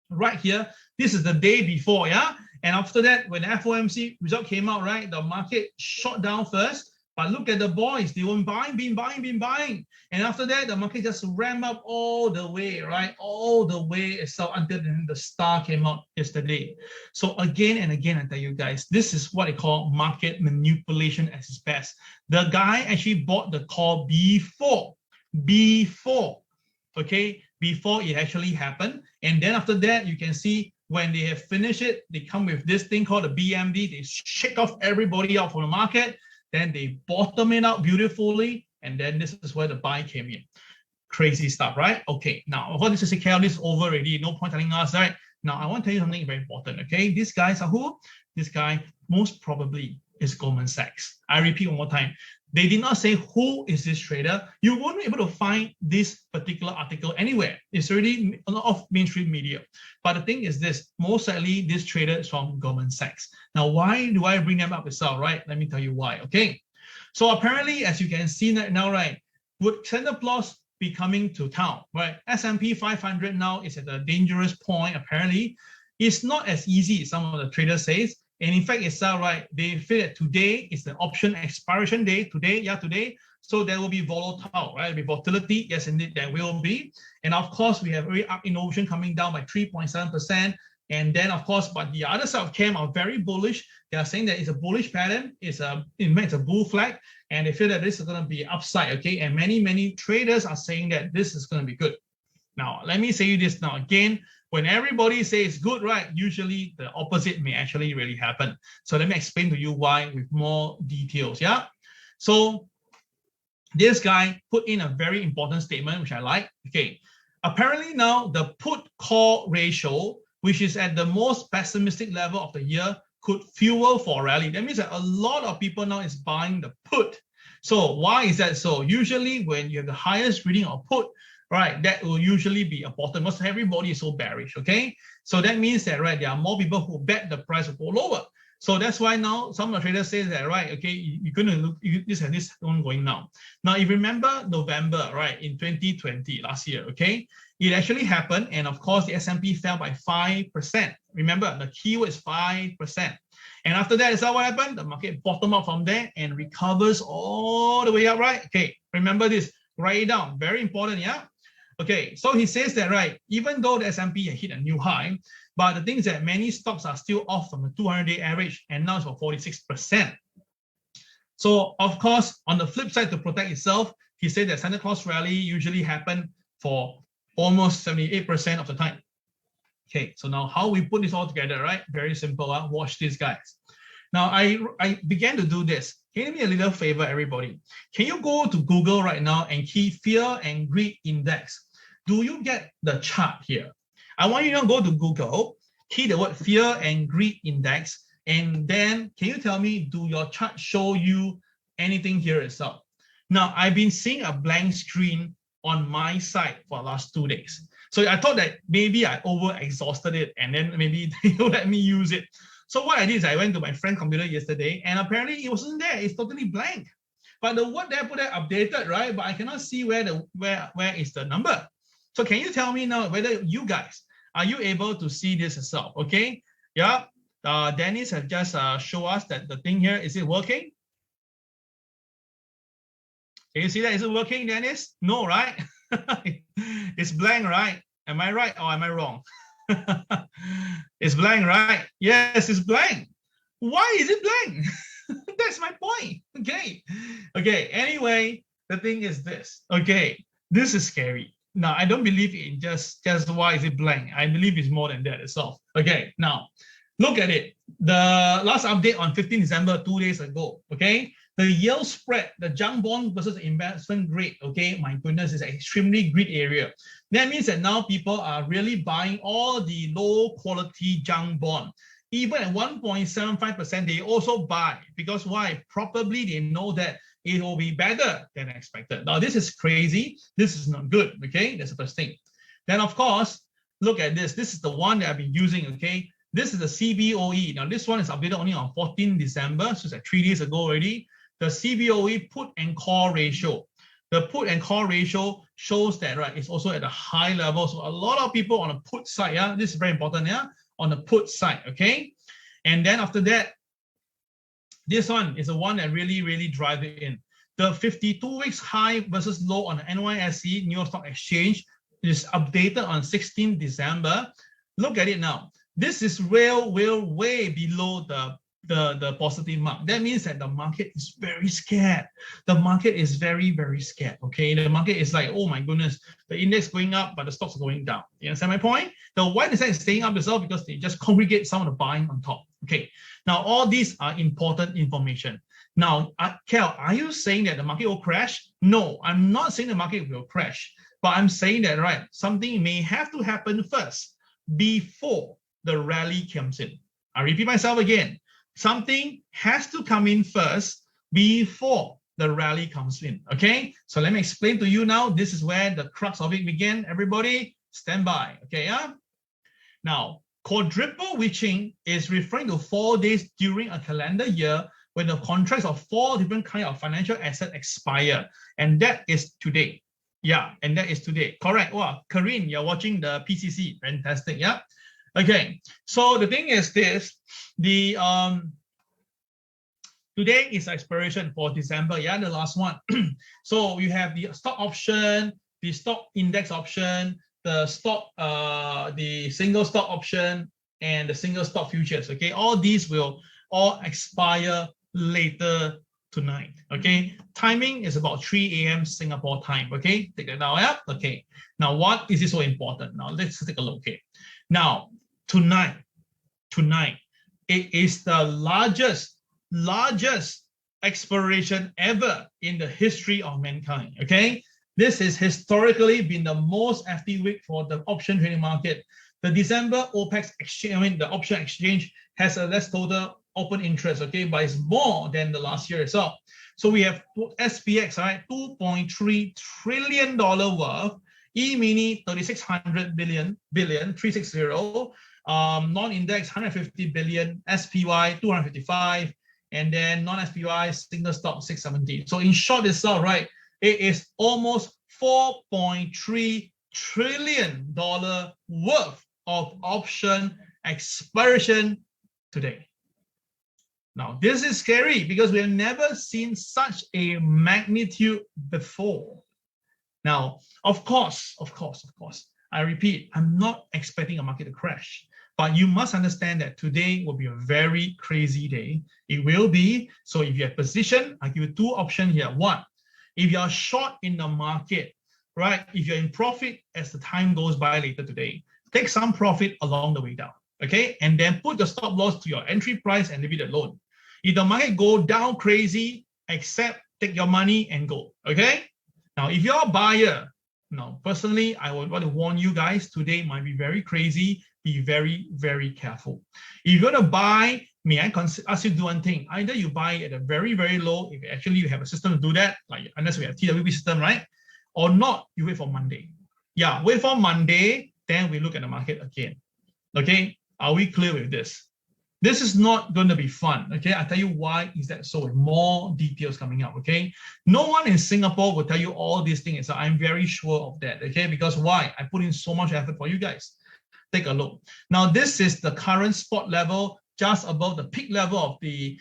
A: right here. This is the day before, yeah? And after that, when the FOMC result came out, right, the market shot down first. But look at the boys, they were been buying. And after that, the market just ramped up all the way, right? All the way itself until the star came out yesterday. So again and again, I tell you guys, this is what I call market manipulation at its best. The guy actually bought the call before, okay? Before it actually happened. And then after that, you can see when they have finished it, they come with this thing called the BMD. They shake off everybody out from the market. Then they bottom it out beautifully. And then this is where the buy came in. Crazy stuff, right? Okay, now, what this is this is over already. No point telling us, right? Now, I want to tell you something very important, okay? These guys are who? This guy most probably is Goldman Sachs. I repeat one more time. They did not say who is this trader. You won't be able to find this particular article anywhere. It's already off mainstream media. But the thing is this, most likely this trader is from Goldman Sachs. Now, why do I bring them up itself, right? Let me tell you why, okay? So apparently, as you can see now, right, would Santa Claus be coming to town, right? S&P 500 now is at a dangerous point, apparently. It's not as easy as some of the traders say. And in fact, it's right. They feel that today is the option expiration day. Today. So there will be volatile, right? There will be volatility. Yes, indeed, there will be. And of course, we have very up innovation coming down by 3.7%. And then, of course, but the other side of CAM are very bullish. They are saying that it's a bullish pattern. It's a bull flag. And they feel that this is going to be upside, okay? And many traders are saying that this is going to be good. Now, let me say this now again. When everybody says good, right, usually the opposite may actually really happen. So let me explain to you why with more details, yeah? So this guy put in a very important statement, which I like. Okay, apparently now the put-call ratio, which is at the most pessimistic level of the year, could fuel for a rally. That means that a lot of people now is buying the put. So why is that so? Usually when you have the highest reading of put, right, that will usually be a bottom because everybody is so bearish, okay? So that means that, right, there are more people who bet the price will go lower. So that's why now some of the traders say that, right, okay, you're going to look, this and this one going now. Now, if you remember November, right, in 2020, last year, okay, it actually happened. And of course, the S&P fell by 5%. Remember, the keyword is 5%. And after that, is that what happened? The market bottomed out from there and recovers all the way up, right? Okay, remember this, write it down, very important, yeah? Okay, so he says that, right, even though the S&P hit a new high, but the thing is that many stocks are still off from the 200-day average, and now it's for 46%. So, of course, on the flip side, to protect itself, he said that Santa Claus rally usually happen for almost 78% of the time. Okay, so now how we put this all together, right? Very simple, watch these guys. Now, I began to do this. Can you do me a little favor, everybody? Can you go to Google right now and key Fear and Greed Index? Do you get the chart here? I want you to go to Google, key the word Fear and Greed Index, and then can you tell me, do your chart show you anything here itself? Now, I've been seeing a blank screen on my side for the last 2 days. So I thought that maybe I over-exhausted it and then maybe they don't let me use it. So what I did is I went to my friend's computer yesterday and apparently it wasn't there. It's totally blank. But the word there put there updated, right? But I cannot see where is the number. So can you tell me now whether you guys, are you able to see this yourself? Okay. Yeah. Dennis has just show us that the thing here, is it working? Can you see that? Is it working, Dennis? No, right? It's blank, right? Am I right or am I wrong? It's blank, right? Yes, it's blank. Why is it blank? That's my point. Okay. Okay. Anyway, the thing is this. Okay. This is scary. Now, I don't believe in just why is it blank. I believe it's more than that itself. Okay. Now, Look at it. The last update on 15 December, 2 days ago, okay? The yield spread, the junk bond versus investment grade, okay? My goodness, is an extremely great area. That means that now people are really buying all the low quality junk bond. Even at 1.75%, they also buy. Because why? Probably they know that it will be better than expected. Now, this is crazy. This is not good, okay? That's the first thing. Then, of course, look at this. This is the one that I've been using, okay? This is the CBOE. Now, this one is updated only on 14 December, so it's like 3 days ago already. The CBOE put and call ratio. The put and call ratio shows that, right, it's also at a high level. So a lot of people on the put side, yeah, this is very important, yeah, on the put side, okay? And then after that, this one is the one that really drives it in. The 52 weeks high versus low on the NYSE, New York Stock Exchange, is updated on 16 December. Look at it now. This is way below the positive mark. That means that the market is very scared. The market is very scared, okay? The market is like, oh my goodness, the index going up, but the stocks are going down. You understand my point? The why is that staying up as well? Because they just congregate some of the buying on top, okay? Now, all these are important information. Now, Kel, are you saying that the market will crash? No, I'm not saying the market will crash, but I'm saying that, right, something may have to happen first before the rally comes in. I repeat myself again. Something has to come in first before the rally comes in, okay? So let me explain to you now. This is where the crux of it began. Everybody, stand by, okay? Yeah? Now, quadruple witching is referring to 4 days during a calendar year when the contracts of 4 different kinds of financial assets expire. And that is today. Yeah, and that is today. Correct. Wow, Karin, you're watching the PCC. Fantastic, yeah? Okay, so the thing is this, the today is expiration for December, yeah, the last one. So you have the stock option, the stock index option, the stock, the single stock option, and the single stock futures, okay? All these will all expire later tonight, okay? Timing is about 3 a.m. Singapore time, okay? Take that down, yeah? Okay, now what is this so important? Now let's take a look, okay? Now, tonight, it is the largest expiration ever in the history of mankind, okay? This has historically been the most active week for the option trading market. The December OPEX exchange, I mean, the option exchange has a less total open interest, okay, but it's more than the last year itself. So we have SPX, right, $2.3 trillion worth, E-mini 3,600 billion, 360, non-index 150 billion, SPY 255, and then non-SPY single stock 670. So in short itself, right, it is almost $4.3 trillion worth of option expiration today. Now, this is scary because we have never seen such a magnitude before. Now, of course, I repeat, I'm not expecting a market to crash, but you must understand that today will be a very crazy day. It will be. So if you have position, I give you 2 options here. 1, if you are short in the market, right? If you're in profit as the time goes by later today, take some profit along the way down, okay? And then put the stop loss to your entry price and leave it alone. If the market go down crazy, accept, take your money and go, okay? Now, if you're a buyer, now, personally, I would want to warn you guys, today might be very crazy. Be very careful. If you're going to buy, may I ask you to do one thing? Either you buy at a very low, if actually you have a system to do that, like unless we have TWB system, right? Or not, you wait for Monday. Yeah, wait for Monday, then we look at the market again. Okay, are we clear with this? This is not going to be fun, okay? I'll tell you why is that so, with more details coming up, okay? No one in Singapore will tell you all these things, so I'm very sure of that, okay? Because why? I put in so much effort for you guys. Take a look. Now, this is the current spot level, just above the peak level of the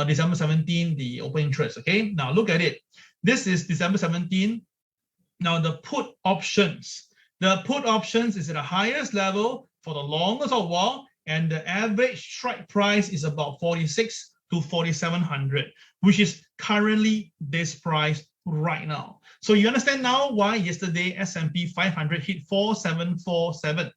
A: December 17, the open interest, okay? Now, look at it. This is December 17. Now, the put options. The put options is at the highest level for the longest of while, and the average strike price is about 46 to 4,700, which is currently this price right now. So you understand now why yesterday S&P 500 hit 4,747.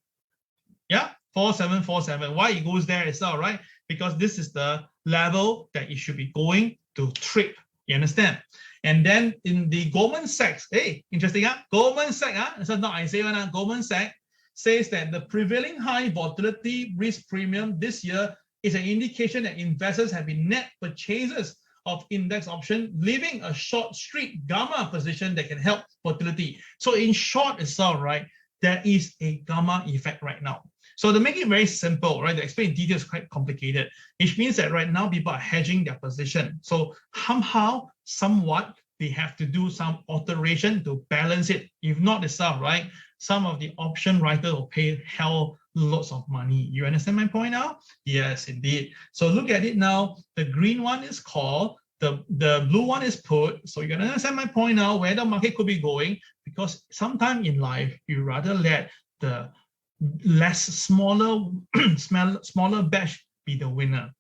A: Yeah, 4747. Why it goes there itself, right? Because this is the level that it should be going to trip. You understand? And then in the Goldman Sachs, hey, interesting, huh? Goldman Sachs, so not I say one, Goldman Sachs says that the prevailing high volatility risk premium this year is an indication that investors have been net purchasers of index option, leaving a short street gamma position that can help volatility. So in short itself, right, there is a gamma effect right now. So to make it very simple, right, to explain in detail is quite complicated, which means that right now people are hedging their position. So somehow, somewhat, they have to do some alteration to balance it. If not itself, right, some of the option writers will pay hell lots of money. You understand my point now? Yes, indeed. So look at it now. The green one is call, the blue one is put. So you can understand my point now, where the market could be going, because sometime in life, you rather let the smaller batch be the winner.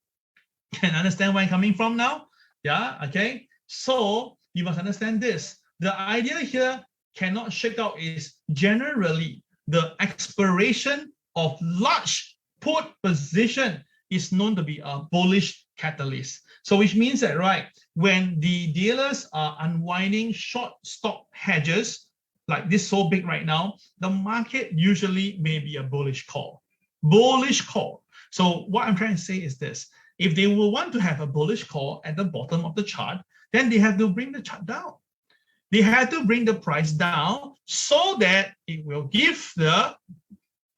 A: Can you understand where I'm coming from now? Yeah, okay. So you must understand this. The idea here cannot shake out is generally the expiration of large put position is known to be a bullish catalyst. So which means that, right, when the dealers are unwinding short stop hedges, like this so big right now, the market usually may be a bullish call. Bullish call. So what I'm trying to say is this. If they will want to have a bullish call at the bottom of the chart, then they have to bring the chart down. They have to bring the price down so that it will give the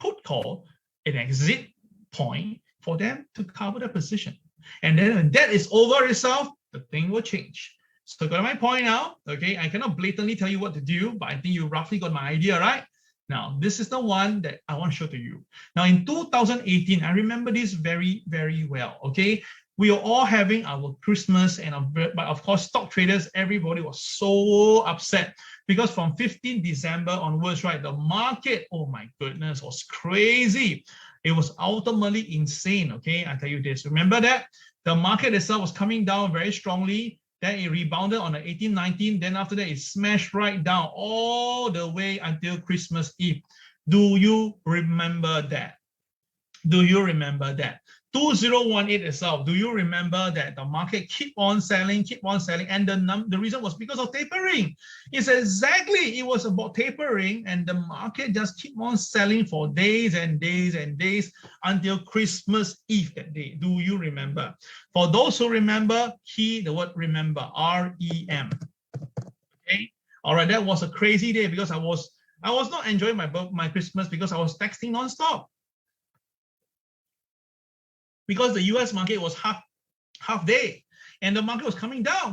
A: put call an exit point for them to cover the position. And then when that is over itself, the thing will change. So got my point now, okay? I cannot blatantly tell you what to do, but I think you roughly got my idea, right? Now, this is the one that I want to show to you. Now, in 2018, I remember this very, very well, okay? We are all having our Christmas, but of course, stock traders, everybody was so upset because from 15 December onwards, right, the market, oh my goodness, was crazy. It was ultimately insane, okay? I tell you this, remember that? The market itself was coming down very strongly. Then it rebounded on the 18, 19. Then after that, it smashed right down all the way until Christmas Eve. Do you remember that? Do you remember that? 2018 itself, do you remember that the market keep on selling, and the reason was because of tapering. It's exactly, it was about tapering, and the market just keep on selling for days and days and days until Christmas Eve that day. Do you remember? For those who remember, key the word remember, R-E-M. Okay, all right, that was a crazy day because I was not enjoying my Christmas because I was texting nonstop. Because the US market was half day and the market was coming down.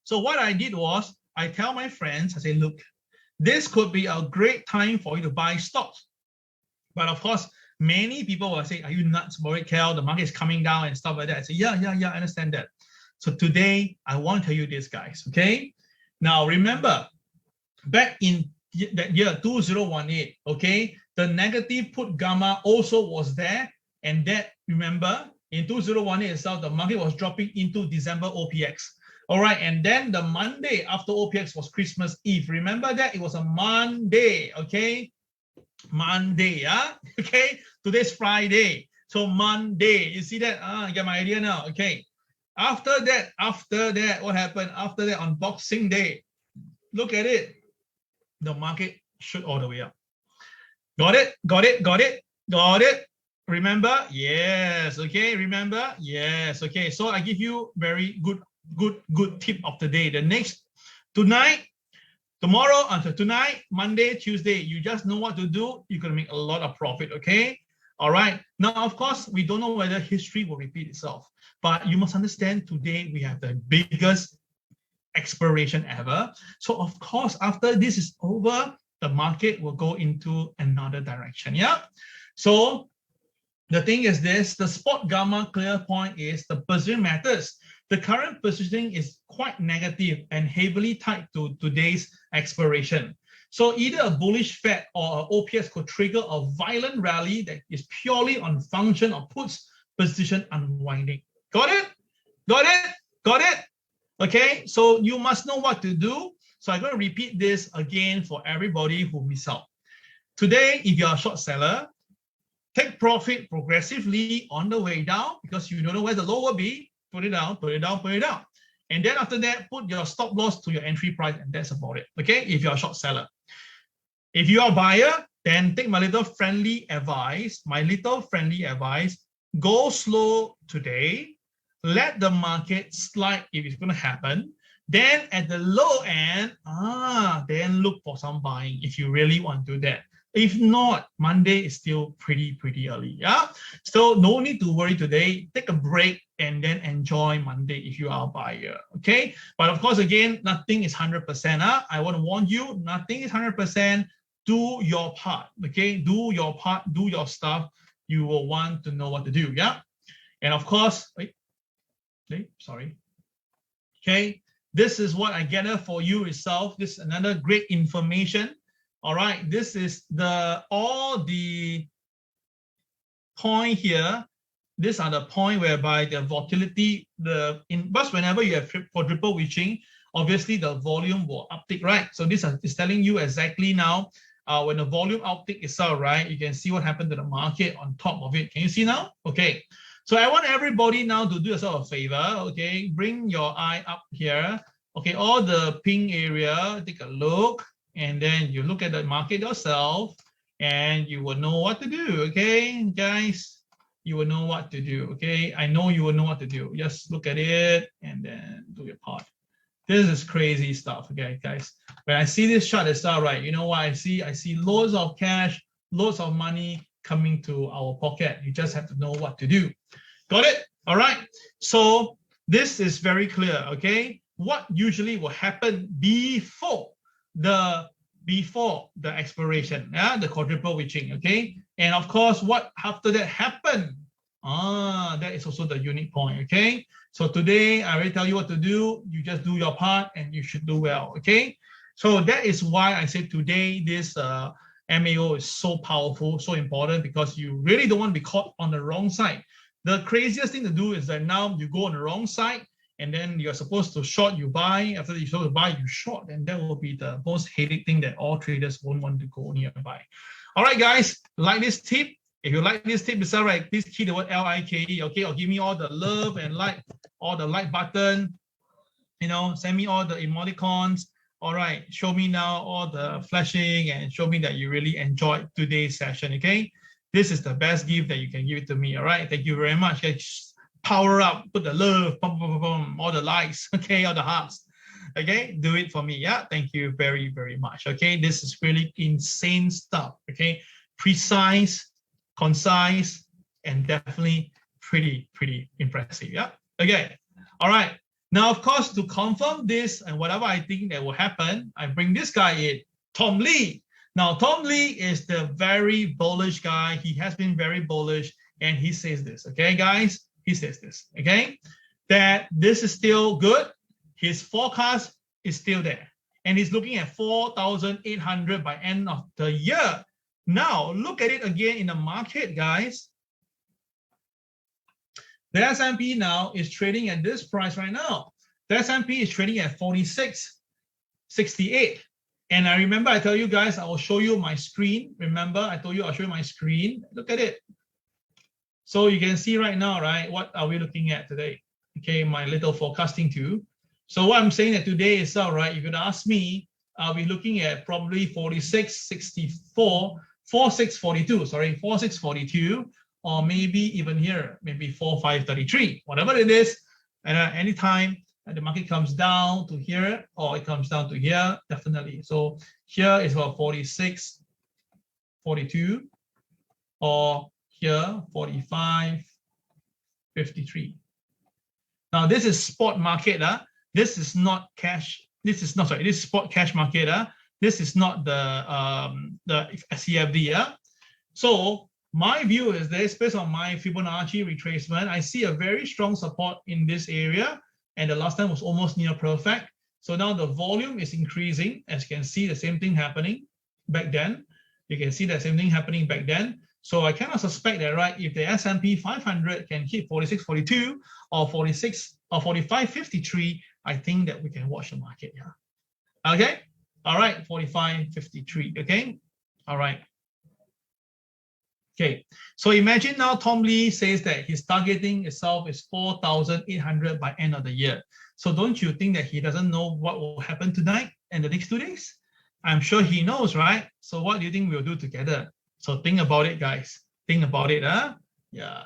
A: So what I did was I tell my friends, I say, look, this could be a great time for you to buy stocks. But of course, many people will say, are you nuts, Boris Kel? The market is coming down and stuff like that. I say, yeah, I understand that. So today I want to tell you this, guys, okay? Now remember, back in that year 2018, okay, the negative put gamma also was there, and that, remember, in 2018 itself, the market was dropping into December OPX. All right, and then the Monday after OPX was Christmas Eve. Remember that? It was a Monday, okay? Monday, yeah? Okay, today's Friday. So Monday, you see that? You get my idea now, okay? After that, what happened? After that, on Boxing Day, look at it. The market shoot all the way up. Got it? Remember? Yes. Okay. Remember? Yes. Okay. So I give you very good tip of the day. The next tomorrow until tonight, Monday, Tuesday, you just know what to do. You're gonna make a lot of profit. Okay. All right. Now, of course, we don't know whether history will repeat itself, but you must understand today we have the biggest expiration ever. So of course, after this is over, the market will go into another direction. Yeah. So the thing is this, the spot gamma clear point is the position matters. The current positioning is quite negative and heavily tied to today's expiration. So either a bullish Fed or OPX could trigger a violent rally that is purely on function of puts position unwinding. Got it? Okay, so you must know what to do. So I'm going to repeat this again for everybody who miss out. today, if you're a short seller, take profit progressively on the way down because you don't know where the low will be. Put it down, put it down, put it down. And then after that, put your stop loss to your entry price, and that's about it. Okay, if you're a short seller. If you are a buyer, then take my little friendly advice. Go slow today. Let the market slide if it's going to happen. Then at the low end, then look for some buying if you really want to do that. If not, Monday is still pretty early. Yeah. So no need to worry today. Take a break and then enjoy Monday if you are a buyer. Okay. But of course, again, nothing is 100%. I want to warn you, nothing is 100%. Do your part. Okay. Do your part. Do your stuff. You will want to know what to do. Yeah. And of course, sorry. Okay. This is what I gather for you itself. This is another great information. All right, this is all the point here. These are the point whereby the volatility, but whenever you have quadruple witching, obviously the volume will uptick, right? So this is telling you exactly now when the volume uptick itself, right? You can see what happened to the market on top of it. Can you see now? Okay. So I want everybody now to do yourself a favor. Okay, bring your eye up here. Okay, all the pink area, take a look. And then you look at the market yourself and you will know what to do, okay, guys? You will know what to do, okay? I know you will know what to do. Just look at it and then do your part. This is crazy stuff, okay, guys? When I see this chart itself, right, you know what I see? I see loads of cash, loads of money coming to our pocket. You just have to know what to do. Got it? All right. So this is very clear, okay? What usually will happen before the expiration, the quadruple witching, okay? And of course, what after that happened? That is also the unique point, okay? So today, I already tell you what to do. You just do your part and you should do well, okay? So that is why I said today, this MAO is so powerful, so important, because you really don't want to be caught on the wrong side. The craziest thing to do is that now you go on the wrong side, and then you're supposed to short, you buy. After you're supposed to buy, you short. And that will be the most hated thing that all traders won't want to go nearby. All right, guys, like this tip. If you like this tip, it's all right. Please key the word LIKE, okay? Or give me all the love and like, all the like button. You know, send me all the emoticons. All right, show me now all the flashing and show me that you really enjoyed today's session, okay? This is the best gift that you can give it to me, all right? Thank you very much. Power up, put the love, all the likes, okay, all the hearts, okay, do it for me. Yeah, thank you very much. Okay, this is really insane stuff. Okay, precise, concise, and definitely pretty impressive. Yeah, okay, all right. Now, of course, to confirm this and whatever I think that will happen, I bring this guy in, Tom Lee. Now, Tom Lee is the very bullish guy. He has been very bullish, and he says this. Okay, guys. He says this, okay, that this is still good. His forecast is still there. And he's looking at 4,800 by end of the year. Now, look at it again in the market, guys. The S&P now is trading at this price right now. The S&P is trading at 46.68. And I remember I tell you guys, I will show you my screen. Remember, I told you I'll show you my screen. Look at it. So you can see right now, right, what are we looking at today? Okay, my little forecasting tool. So what I'm saying that today is, right, if you'd ask me, I'll be looking at probably 4642, or maybe even here, maybe 4533, whatever it is. And anytime the market comes down to here, or it comes down to here, definitely. So here is about 4642, or here 4553. Now this is spot market. This is not cash. This is spot cash market. This is not the CFD. So my view is this, based on my Fibonacci retracement, I see a very strong support in this area, and the last time was almost near perfect. So now the volume is increasing. As you can see, the same thing happening back then. You can see the same thing happening back then. So I kind of suspect that, right, if the S&P 500 can hit 4642 or 46 or 4553, I think that we can watch the market. Yeah. Okay. All right. 4553. Okay. All right. Okay, so imagine now Tom Lee says that his targeting itself is 4,800 by end of the year. So don't you think that he doesn't know what will happen tonight and the next 2 days? I'm sure he knows, right? So what do you think we'll do together? So think about it, guys. Think about it, huh? Yeah.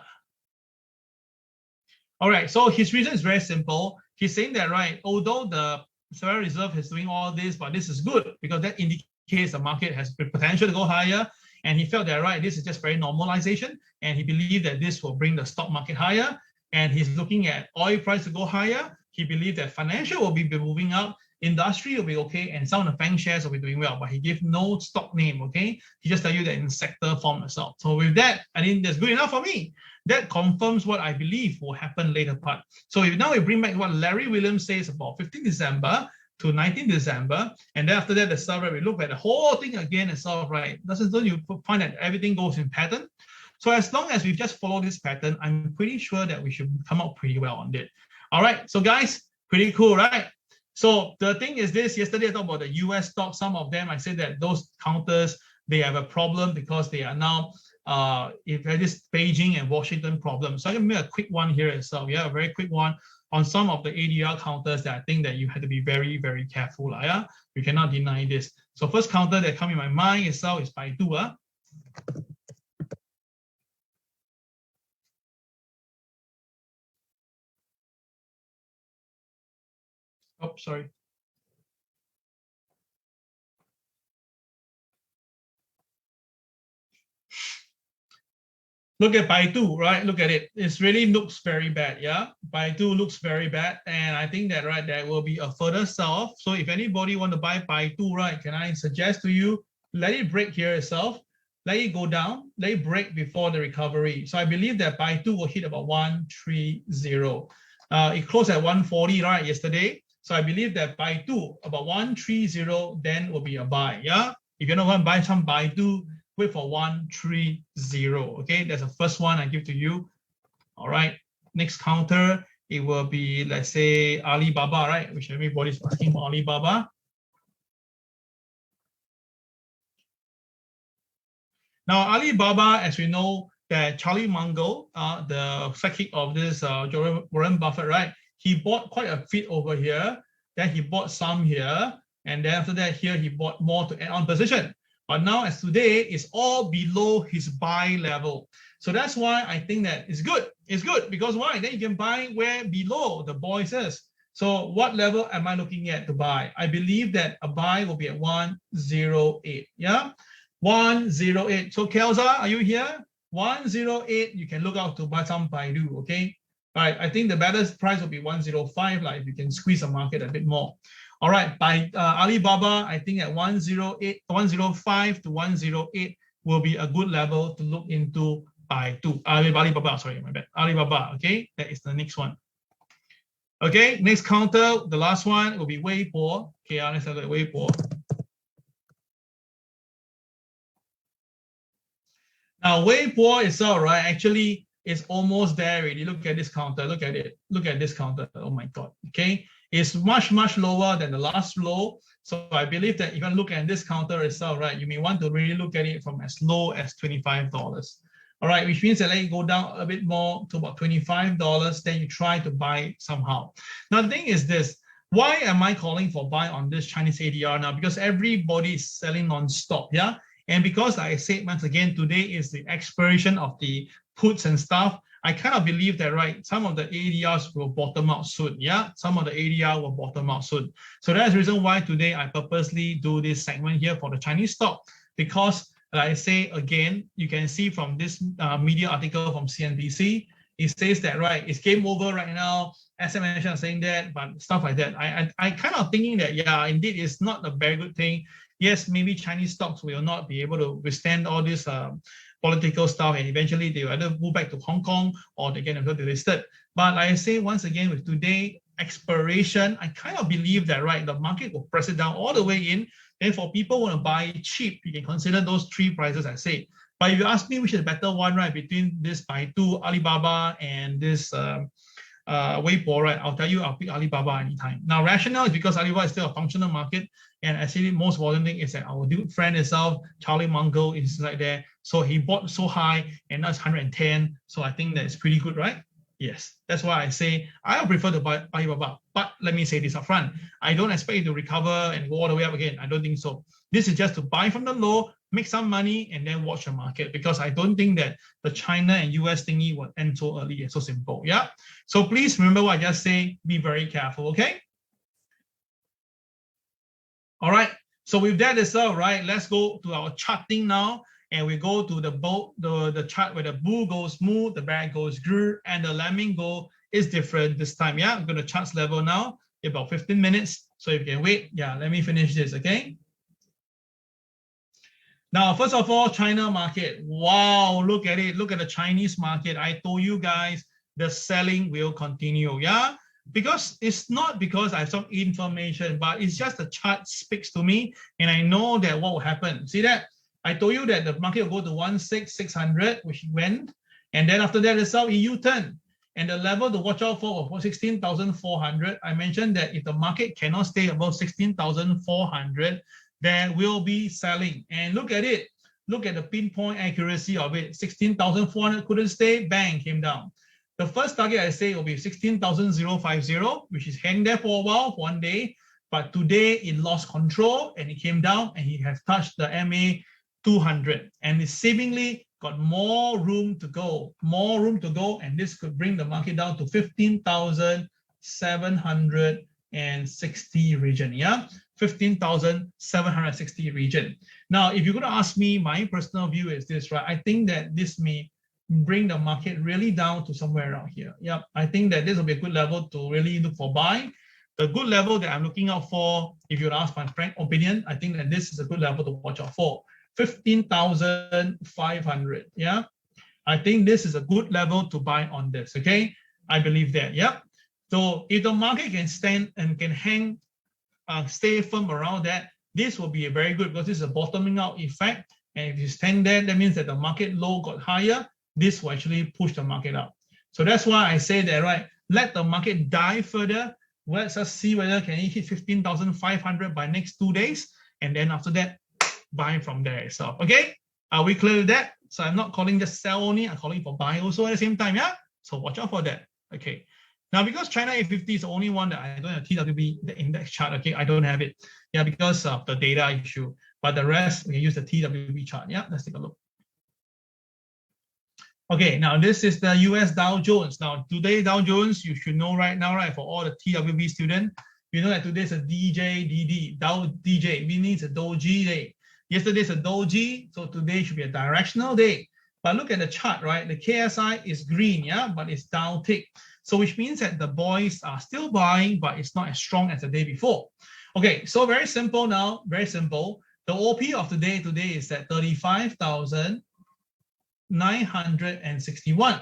A: All right, so his reason is very simple. He's saying that, right, although the Federal Reserve is doing all this, but this is good because that indicates the market has potential to go higher. And he felt that, right, this is just very normalization. And he believed that this will bring the stock market higher. And he's looking at oil price to go higher. He believed that financial will be moving up, industry will be okay, and some of the FANG shares will be doing well. But he gave no stock name, okay? He just tell you that in sector form itself. So with that, I think that's good enough for me. That confirms what I believe will happen later part. So if now we bring back what Larry Williams says about 15 December to 19 December, and then after that, the stuff, right, we look at the whole thing again and stuff, right? Don't you find that everything goes in pattern? So as long as we just follow this pattern, I'm pretty sure that we should come out pretty well on it. All right, so guys, pretty cool, right? So the thing is this, yesterday I talked about the US stocks. Some of them, I said that those counters, they have a problem because they are now, if there is Beijing and Washington problem. So I can make a quick one here itself. Yeah, a very quick one on some of the ADR counters that I think that you have to be very, very careful. Yeah, you cannot deny this. So first counter that come in my mind itself is Baidu. Oh, sorry. Look at Baidu, right? Look at it. It really looks very bad, yeah? Baidu looks very bad. And I think that, right, there will be a further sell-off. So if anybody want to buy Baidu, right, can I suggest to you, let it break here itself. Let it go down. Let it break before the recovery. So I believe that Baidu will hit about 130. It closed at 140, right, yesterday. So I believe that Baidu, about 130, then will be a buy, yeah? If you're not going to buy some Baidu, wait for 130. Okay, that's the first one I give to you. All right, next counter, it will be, let's say, Alibaba, right? Which everybody's asking for Alibaba. Now, Alibaba, as we know, that Charlie Munger, the sidekick of this Warren Buffett, right? He bought quite a bit over here. Then he bought some here. And then after that, here he bought more to add on position. But now, as today, it's all below his buy level. So that's why I think that it's good. It's good because why? Then you can buy where below the boys is. So what level am I looking at to buy? I believe that a buy will be at 108. Yeah, 108. So Kelza, are you here? 108. You can look out to buy some Baidu. Okay. All right. I think the better price will be 105. Like if you can squeeze the market a bit more. All right, by Alibaba, I think at 105 to 108 will be a good level to look into Baidu. Alibaba, sorry, my bad. Alibaba, okay? That is the next one. Okay, next counter, the last one will be Weibo. Okay, let's have a Weibo. Now, Weibo itself, right, actually is almost there already. Look at this counter, look at it. Look at this counter, oh my God, okay? It's much, much lower than the last low. So I believe that if you look at this counter itself, right, you may want to really look at it from as low as $25. All right, which means that let it go down a bit more to about $25, then you try to buy somehow. Now, the thing is this, why am I calling for buy on this Chinese ADR now? Because everybody is selling non-stop, yeah? And because I said once again, today is the expiration of the puts and stuff, I kind of believe that, right, some of the ADRs will bottom out soon, yeah? Some of the ADR will bottom out soon. So that's the reason why today I purposely do this segment here for the Chinese stock, because like I say again, you can see from this media article from CNBC, it says that, right, it's game over right now. Asset managers are saying that, but stuff like that. I kind of thinking that, yeah, indeed, it's not a very good thing. Yes, maybe Chinese stocks will not be able to withstand all this political stuff, and eventually they will either move back to Hong Kong or they get delisted. But like I say, once again, with today expiration, I kind of believe that, right, the market will press it down all the way in. Then for people who want to buy cheap, you can consider those three prices I say. But if you ask me which is the better one, right, between this Baidu, Alibaba, and this Weibo, right? I'll tell you I'll pick Alibaba anytime. Now, rationale is because Alibaba is still a functional market, and actually most important thing is that our good friend itself, Charlie Munger, is right there. So he bought so high, and now it's 110. So I think that's pretty good, right? Yes, that's why I say I prefer to buy Alibaba. But let me say this upfront: I don't expect it to recover and go all the way up again. I don't think so. This is just to buy from the low, make some money, and then watch the market, because I don't think that the China and US thingy will end so early and so simple. Yeah. So please remember what I just say. Be very careful. Okay. All right. So with that as well, right? Let's go to our charting now. And we go to the chart where the bull goes smooth, the bear goes green, and the lemming go is different this time. Yeah, I'm going to charts level now, about 15 minutes. So if you can wait, yeah, let me finish this, okay? Now, first of all, China market. Wow, look at it. Look at the Chinese market. I told you guys the selling will continue, yeah? Because it's not because I have some information, but it's just the chart speaks to me, and I know that what will happen. See that? I told you that the market will go to 16,600, which went, and then after that, it's how EU turn. And the level to watch out for was 16,400. I mentioned that if the market cannot stay above 16,400, there will be selling. And look at it. Look at the pinpoint accuracy of it. 16,400 couldn't stay, bang, came down. The first target I say will be 16,050, which is hanging there for a while, for 1 day. But today it lost control and it came down and it has touched the MA 200, and it's seemingly got more room to go, and this could bring the market down to 15,760 region, yeah? 15,760 region. Now, if you're going to ask me, my personal view is this, right? I think that this may bring the market really down to somewhere around here. Yeah, I think that this will be a good level to really look for buying. The good level that I'm looking out for, if you would ask my frank opinion, I think that this is a good level to watch out for. 15,500, yeah? I think this is a good level to buy on this, okay? I believe that, yeah? So if the market can stand and can hang, stay firm around that, this will be a very good, because this is a bottoming out effect. And if you stand there, that means that the market low got higher. This will actually push the market up. So that's why I say that, right? Let the market die further. Let's just see whether can it hit 15,500 by next 2 days. And then after that, buy from there itself. Okay, are we clear with that? So I'm not calling just sell only, I'm calling for buy also at the same time, yeah? So watch out for that. Okay, now because China A50 is the only one that I don't have TWB, the index chart, okay? I don't have it, yeah, because of the data issue. But the rest, we can use the TWB chart, yeah? Let's take a look. Okay, now this is the US Dow Jones. Now today, Dow Jones, you should know right now, right, for all the TWB students, you know that today is a DJDD, Dow DJ, meaning it's a Doji day. Yesterday's a doji, so today should be a directional day. But look at the chart, right? The KSI is green, yeah, but it's down tick. So which means that the boys are still buying, but it's not as strong as the day before. Okay, so very simple now, very simple. The OP of the day today is at 35,961.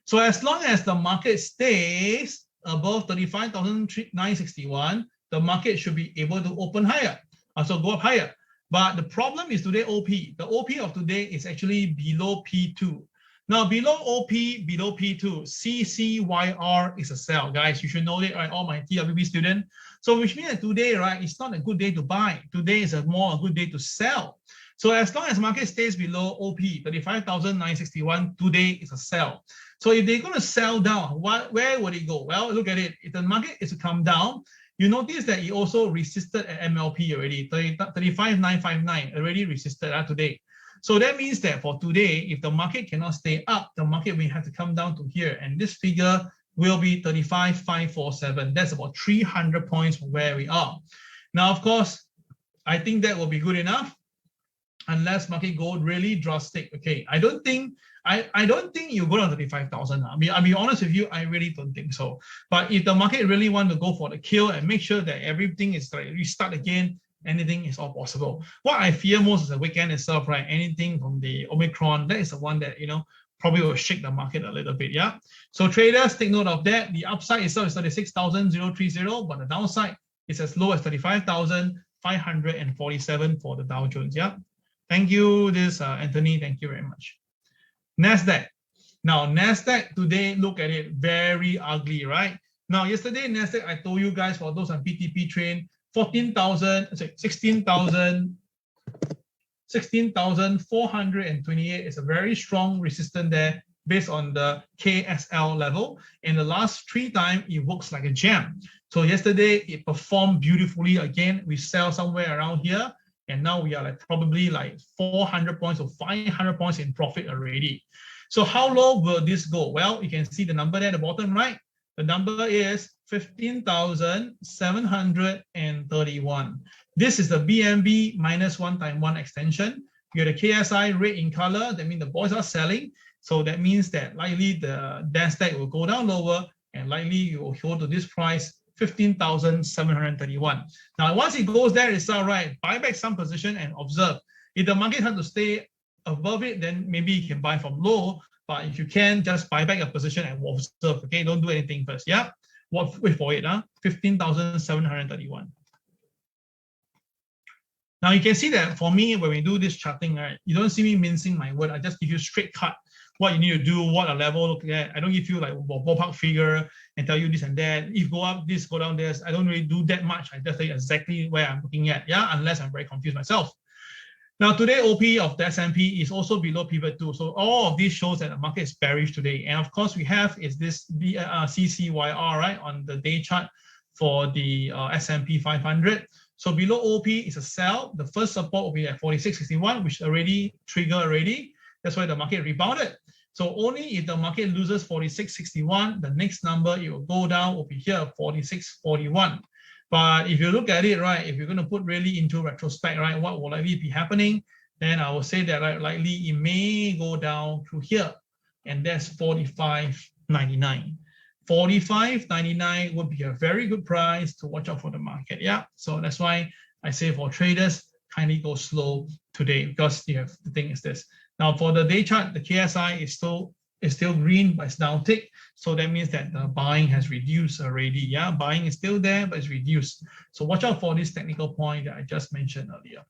A: So as long as the market stays above 35,961, the market should be able to open higher, also go up higher. But the problem is today OP. The OP of today is actually below P2. Now below OP, below P2, CCYR is a sell. Guys, you should know it, right? All my TWB students. So which means that today, right, it's not a good day to buy. Today is a good day to sell. So as long as market stays below OP, 35,961, today is a sell. So if they're going to sell down, where would it go? Well, look at it. If the market is to come down, you notice that it also resisted at MLP already, 35,959 already resisted today. So that means that for today, if the market cannot stay up, the market will have to come down to here. And this figure will be 35,547. That's about 300 points from where we are. Now, of course, I think that will be good enough unless market go really drastic. Okay, I don't think you go down to 35,000. I'll be honest with you, I really don't think so. But if the market really want to go for the kill and make sure that everything is like restart again, anything is all possible. What I fear most is the weekend itself, right? Anything from the Omicron, that is the one that, probably will shake the market a little bit, yeah? So traders, take note of that. The upside itself is 36,030, but the downside is as low as 35,547 for the Dow Jones, yeah? Thank you, Anthony, thank you very much. NASDAQ. Now, NASDAQ today, look at it, very ugly, right? Now, yesterday, NASDAQ, I told you guys, for those on PTP train, 16,428 is a very strong resistance there based on the KSL level. And the last 3 times, it works like a gem. So yesterday, it performed beautifully. Again, we sell somewhere around here. And now we are like probably like 400 points or 500 points in profit already. So how low will this go? Well, you can see the number there at the bottom right. The number is 15,731. This is the BNB minus 1x1 extension. You have the KSI red in color. That means the boys are selling. So that means that likely the NASDAQ will go down lower and likely you will hold to this price, 15,731. Now, once it goes there, it's all right. Buy back some position and observe. If the market has to stay above it, then maybe you can buy from low. But if you can, just buy back a position and observe. Okay, don't do anything first. Yeah, wait for it. 15,731. Now you can see that for me, when we do this charting, right, you don't see me mincing my word. I just give you straight cut what you need to do, what a level look at. I don't give you like a ballpark figure and tell you this and that. If go up this, go down this. I don't really do that much. I just tell you exactly where I'm looking at. Yeah, unless I'm very confused myself. Now today, OP of the S&P is also below pivot 2. So all of this shows that the market is bearish today. And of course, we have is this CCYR, right, on the day chart for the S&P 500. So below OP is a sell. The first support will be at 46.61, which already triggered already. That's why the market rebounded. So only if the market loses 46.61, the next number it will go down will be here, 46.41. But if you look at it, right, if you're going to put really into retrospect, right, what will likely be happening, then I will say that right, likely it may go down to here, and that's 45.99. 45.99 would be a very good price to watch out for the market. Yeah, so that's why I say for traders, kindly go slow today because you have the thing is this. Now for the day chart, the KSI is still green, but it's down tick. So that means that the buying has reduced already. Yeah, buying is still there, but it's reduced. So watch out for this technical point that I just mentioned earlier.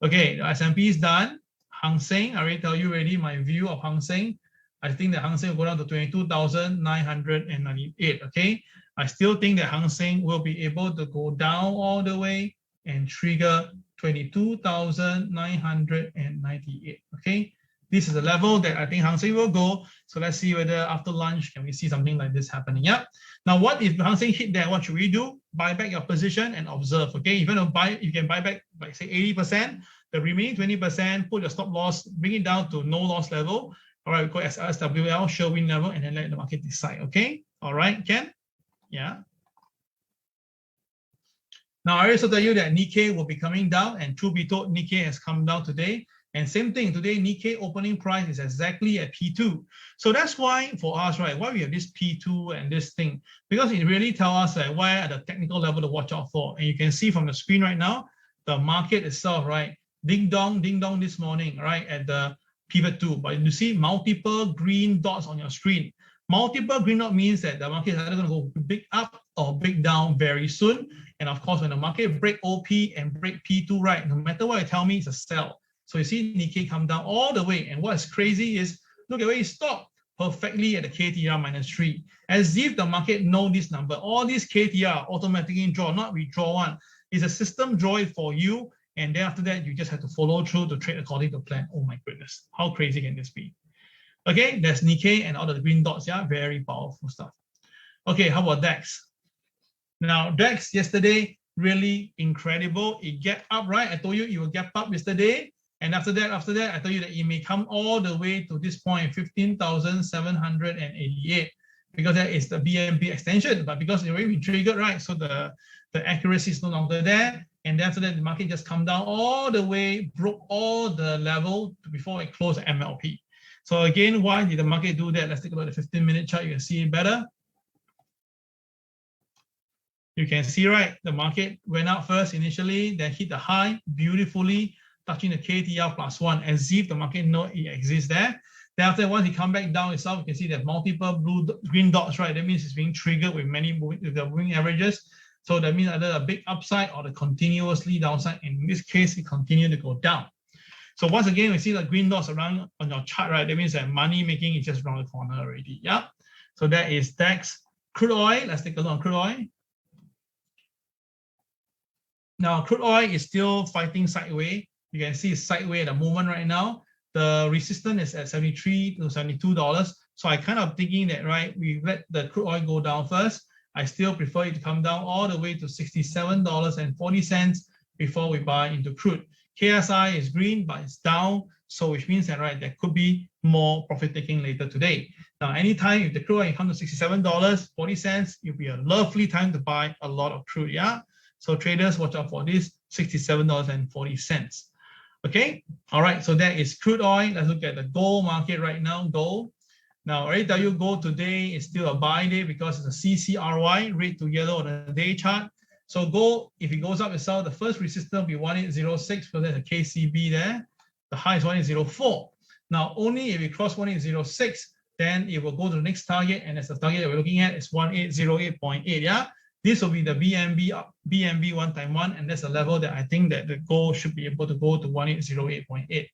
A: Okay, the S&P is done. Hang Seng, I already tell you already my view of Hang Seng. I think that Hang Seng will go down to 22,998. Okay, I still think that Hang Seng will be able to go down all the way and trigger 22,998. Okay, this is the level that I think Hang Seng will go. So let's see whether after lunch can we see something like this happening. Yeah. Now, what if Hang Seng hit there? What should we do? Buy back your position and observe. Okay, if you want to buy, you can buy back like say 80%. The remaining 20%, put your stop loss, bring it down to no loss level. All right, we go as SWL, show win level, and then let the market decide. Okay. All right, Ken. Yeah. Now, I also tell you that Nikkei will be coming down, and truth be told, Nikkei has come down today. And same thing, today Nikkei opening price is exactly at P2. So that's why for us, right, why we have this P2 and this thing, because it really tells us that where at the technical level to watch out for. And you can see from the screen right now, the market itself, right, ding dong this morning, right, at the pivot 2. But you see multiple green dots on your screen. Multiple green dot means that the market is either going to go big up or big down very soon. And of course, when the market break OP and break P2, right, no matter what you tell me, it's a sell. So you see Nikkei come down all the way. And what's crazy is, look at where it stopped, perfectly at the KTR -3. As if the market know this number. All these KTR automatically draw, not withdraw one. It's a system draw it for you. And then after that, you just have to follow through to trade according to plan. Oh my goodness, how crazy can this be? Okay, there's Nikkei and all the green dots. Yeah, very powerful stuff. Okay, how about DAX? Now, DAX yesterday, really incredible. It gap up, right? I told you it will gap up yesterday. And after that, I told you that it may come all the way to this point, 15,788, because that is the BNB extension. But because it already been triggered, right? So the accuracy is no longer there. And then after that, the market just come down all the way, broke all the level before it closed at MLP. So again, why did the market do that? Let's take a look at the 15-minute chart. You can see it better. You can see, right, the market went up first initially, then hit the high beautifully, touching the KTR +1, as if the market know it exists there. Then after, once it come back down itself, you can see that multiple green dots, right? That means it's being triggered with many with the moving averages. So that means either a big upside or the continuously downside. In this case, it continued to go down. So once again, we see the green dots around on your chart, right? That means that money making is just around the corner already. Yeah. So that is DAX. Crude oil. Let's take a look on crude oil. Now, crude oil is still fighting sideways. You can see it's sideways at the moment right now. The resistance is at $73 to $72. So I kind of thinking that, right, we let the crude oil go down first. I still prefer it to come down all the way to $67.40 before we buy into crude. KSI is green, but it's down. So which means that, right, there could be more profit taking later today. Now, anytime if the crude oil comes to $67.40, it'll be a lovely time to buy a lot of crude, yeah? So traders, watch out for this, $67.40. Okay, all right, so that is crude oil. Let's look at the gold market right now, gold. Now, I already tell you gold today is still a buy day because it's a CCRY, red to yellow on the day chart. So gold, if it goes up itself, the first resistance will be 1806 because there's a KCB there. The high is 1804. Now, only if we cross 1806, then it will go to the next target, and as the target that we're looking at is 1808.8, yeah? This will be the BNB 1x1, and that's a level that I think that the gold should be able to go to 1808.8.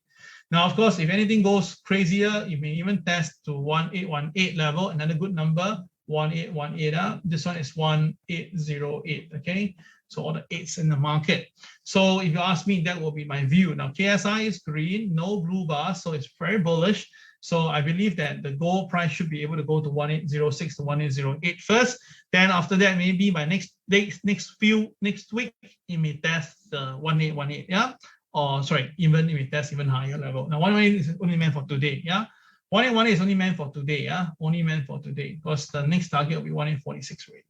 A: Now, of course, if anything goes crazier, it may even test to 1818 level, another good number, 1818. This one is 1808, okay? So all the 8s in the market. So if you ask me, that will be my view. Now, KSI is green, no blue bars, so it's very bullish. So I believe that the gold price should be able to go to 1806 to 1808 first. Then after that, maybe by next week, it may test the 1818, yeah? Or sorry, even it may test even higher level. Now 118 is only meant for today, yeah? 1818 is only meant for today, yeah? Only meant for today, because the next target will be 1846 rate.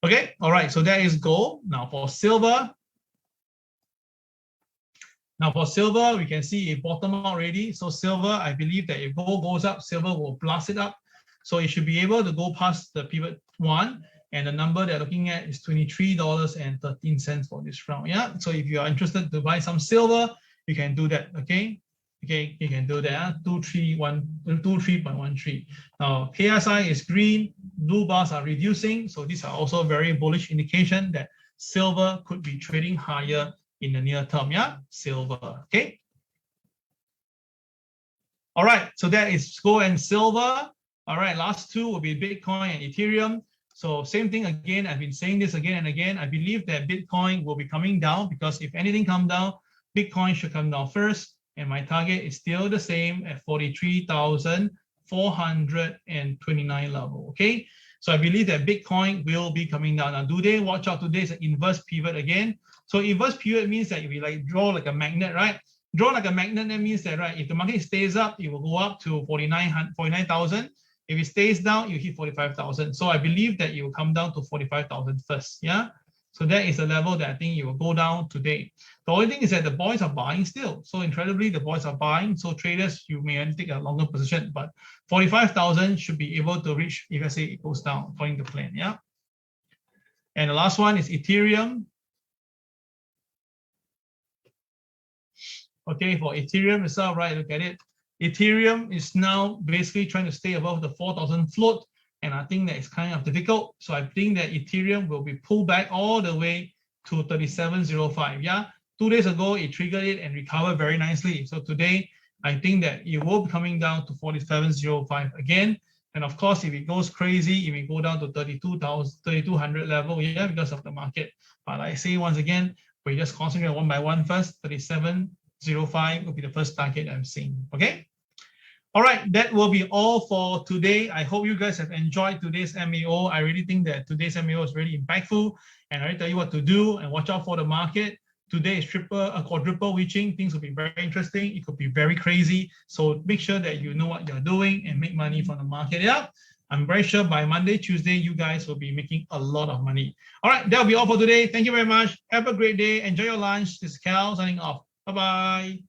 A: Okay, all right, so that is gold. Now for silver. Now for silver, we can see it bottom out already. So silver, I believe that if gold goes up, silver will blast it up. So it should be able to go past the pivot 1. And the number they're looking at is $23.13 for this round. Yeah. So if you are interested to buy some silver, you can do that. Okay. Okay, you can do that. 23.13. Now KSI is green, blue bars are reducing. So these are also very bullish indication that silver could be trading higher in the near term, yeah, silver, okay? All right, so that is gold and silver. All right, last two will be Bitcoin and Ethereum. So same thing again, I've been saying this again and again. I believe that Bitcoin will be coming down because if anything comes down, Bitcoin should come down first. And my target is still the same at 43,429 level, okay? So I believe that Bitcoin will be coming down. Now, do they watch out? Today is an inverse pivot again. So inverse pivot means that if we like draw like a magnet, right? Draw like a magnet, that means that, right, if the market stays up, it will go up to 49,000. If it stays down, you hit 45,000. So I believe that it will come down to 45,000 first, yeah? So that is a level that I think it will go down today. The only thing is that the boys are buying still. So incredibly, the boys are buying. So traders, you may take a longer position, but 45,000 should be able to reach if I say it goes down according to plan, yeah? And the last one is Ethereum. Okay, for Ethereum itself, right, look at it. Ethereum is now basically trying to stay above the 4,000 float, and I think that it's kind of difficult. So I think that Ethereum will be pulled back all the way to 37.05, yeah? 2 days ago, it triggered it and recovered very nicely. So today, I think that it will be coming down to 47.05 again. And of course, if it goes crazy, it may go down to 3,200 level, yeah, because of the market. But I say once again, we just concentrate one by one first. 37.05 will be the first target I'm seeing, okay? All right, that will be all for today. I hope you guys have enjoyed today's MAO. I really think that today's MAO is really impactful, and I will tell you what to do and watch out for the market. Today is quadruple reaching. Things will be very interesting. It could be very crazy. So make sure that you know what you're doing and make money from the market. Yeah, I'm very sure by Monday, Tuesday, you guys will be making a lot of money. All right, that'll be all for today. Thank you very much. Have a great day. Enjoy your lunch. This is Cal signing off. Bye-bye.